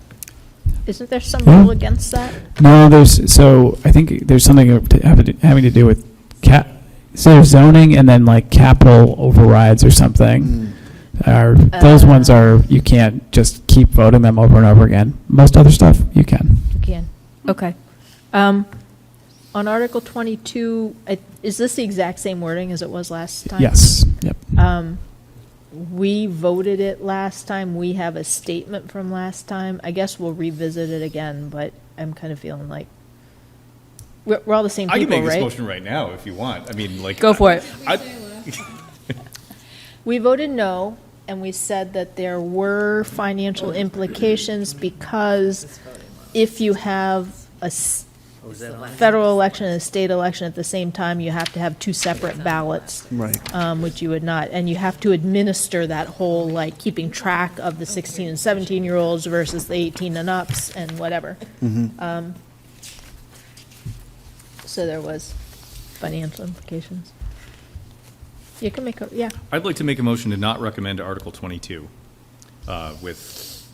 Isn't there some Yeah. rule against that? No, I think there's something having to do with instead of zoning and then like capital overrides or something. Those ones you can't just keep voting them over and over again. Most other stuff, you can. You can. Okay. On Article 22, is this the exact same wording as it was last time? Yes. Yep. We voted it last time. We have a statement from last time. I guess we'll revisit it again, but I'm kind of feeling like we're all the same I people, can make right? this motion right now if you want. I mean, like. Go for it. I- We voted no, and we said that there were financial implications because if you have a federal election and a state election at the same time, you have to have 2 separate ballots. Right. Which you would not. And you have to administer that whole, like, keeping track of the 16 and 17-year-olds versus the 18 and ups and whatever. So there was financial implications. You can make yeah. I'd like to make a motion to not recommend Article 22 with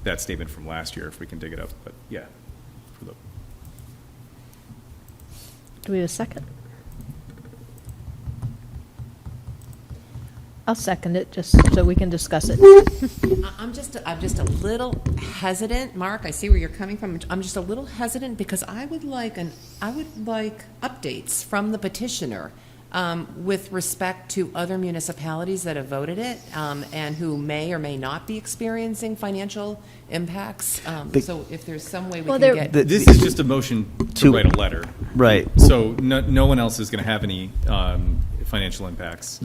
that statement from last year, if we can dig it up. But yeah. Do we have a second? I'll second it, just so we can discuss it. I'm just a little hesitant, Mark. I see where you're coming from. I'm just a little hesitant because I would like updates from the petitioner with respect to other municipalities that have voted it and who may or may not be experiencing financial impacts. So if there's some way we Well, can there- get. This is just a motion to To- write a letter. Right. So no one else is going to have any financial impacts.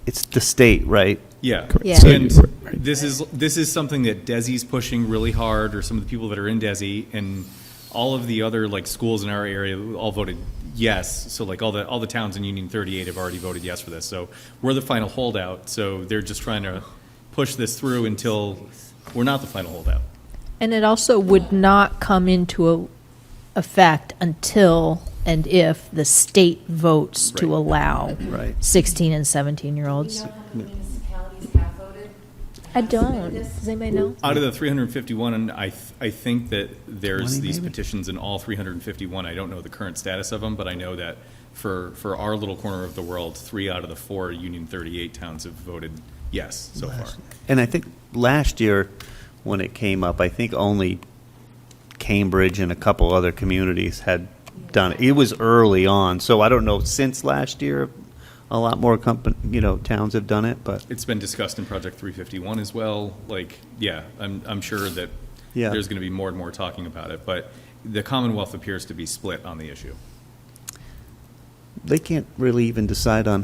It's the state, right? Yeah. Yeah. And this is something that Desi's pushing really hard, or some of the people that are in Desi, and all of the other like schools in our area all voted yes. So like all the towns in Union 38 have already voted yes for this. So we're the final holdout. So they're just trying to push this through until we're not the final holdout. And it also would not come into effect until and if the state votes to Right. allow Right. 16 and 17-year-olds. how many municipalities have voted? I don't. Does anybody know? Out of the 351, and I think that there's 20 these maybe? petitions in all 351. I don't know the current status of them, but I know that for our little corner of the world, 3 out of the 4 Union 38 towns have voted yes so far. And I think last year, when it came up, I think only Cambridge and a couple other communities had done it. It was early on, so I don't know, since last year, a lot more towns have done it, but It's been discussed in Project 351 as well. Like, yeah, I'm sure that Yeah. there's going to be more and more talking about it, but the Commonwealth appears to be split on the issue. they can't really even decide on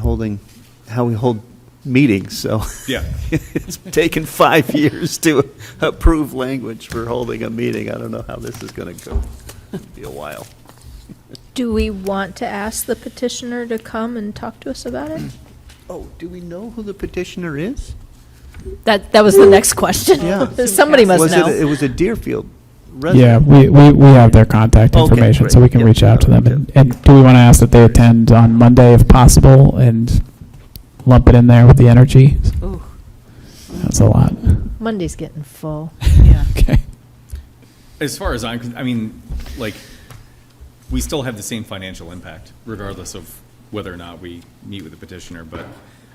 how we hold meetings, so. Yeah. It's taken 5 years to approve language for holding a meeting. I don't know how this is going to go. It'll be a while. Do we want to ask the petitioner to come and talk to us about it? Oh, do we know who the petitioner is? That was the next question. Yeah. Somebody must Was know. it was a Deerfield Yeah, resident? we have their contact Okay, information, so great. we can Yeah, reach out to them. yeah. And do we want to ask that they attend on Monday if possible and lump it in there with the energy? Ooh, That's a lot. Monday's getting full. yeah. Okay. As far as I mean, like, we still have the same financial impact, regardless of whether or not we meet with the petitioner, but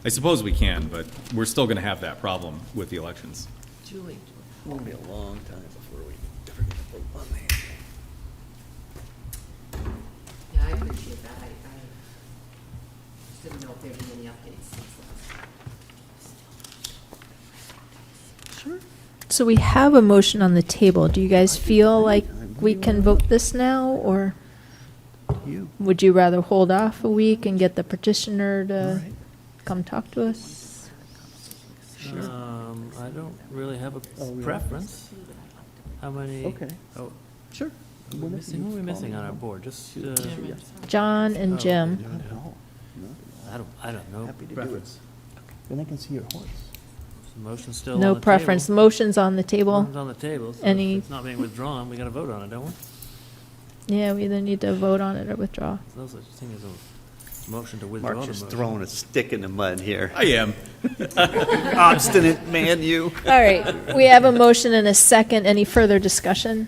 I suppose we can, but we're still going to have that problem with the elections. Julie. Won't be a long time before we ever get a vote on that. Yeah, I appreciate that. I just didn't know if there'd been any updates since last. Sure. So we have a motion on the table. Do you guys feel like we can vote this now, or You. would you rather hold off a week and get the petitioner to come talk to us? I don't really have a Oh, yeah. preference. How many? Okay. Oh, Sure. who are we missing on our board? Just, John and Oh. Jim. No. I don't know. Happy to do it. Then I can see your horse. The motion's still on No the preference. table. Motion's on the table. Motion's on the table. So Any- if it's not being withdrawn, we got to vote on it, don't we? Yeah, we either need to vote on it or withdraw. There's no such thing as a motion to withdraw the Mark's just motion. throwing a stick in the mud here. I am. Obstinate man, you. All right, we have a motion and a second. Any further discussion?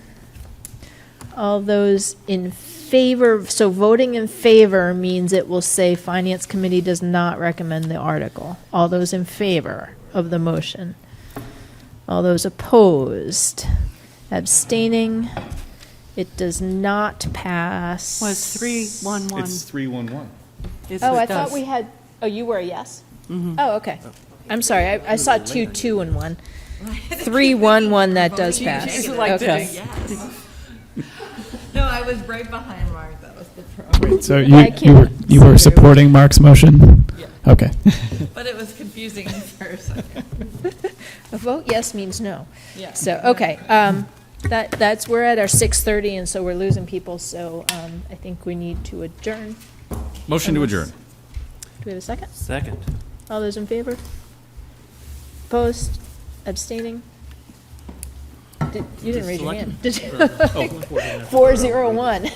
All those in favor, so voting in favor means it will say Finance Committee does not recommend the article. All those in favor of the motion? All those opposed? Abstaining? It does not pass. Was 311. It's 311. Oh, I thought we had, oh, you were a yes? Oh, okay. I'm sorry, I saw 2 and 1. 311, that does pass. Okay. No, I was right behind Mark, that was the problem. So I can't you were supporting Mark's motion? Yeah. Okay. But it was confusing for a second. A vote yes means no. Yeah. So, okay, we're at our 6:30, and so we're losing people, so I think we need to adjourn. Motion to adjourn. Do we have a second? Second. All those in favor? Opposed? Abstaining? You didn't raise your hand, did you? Oh. 401.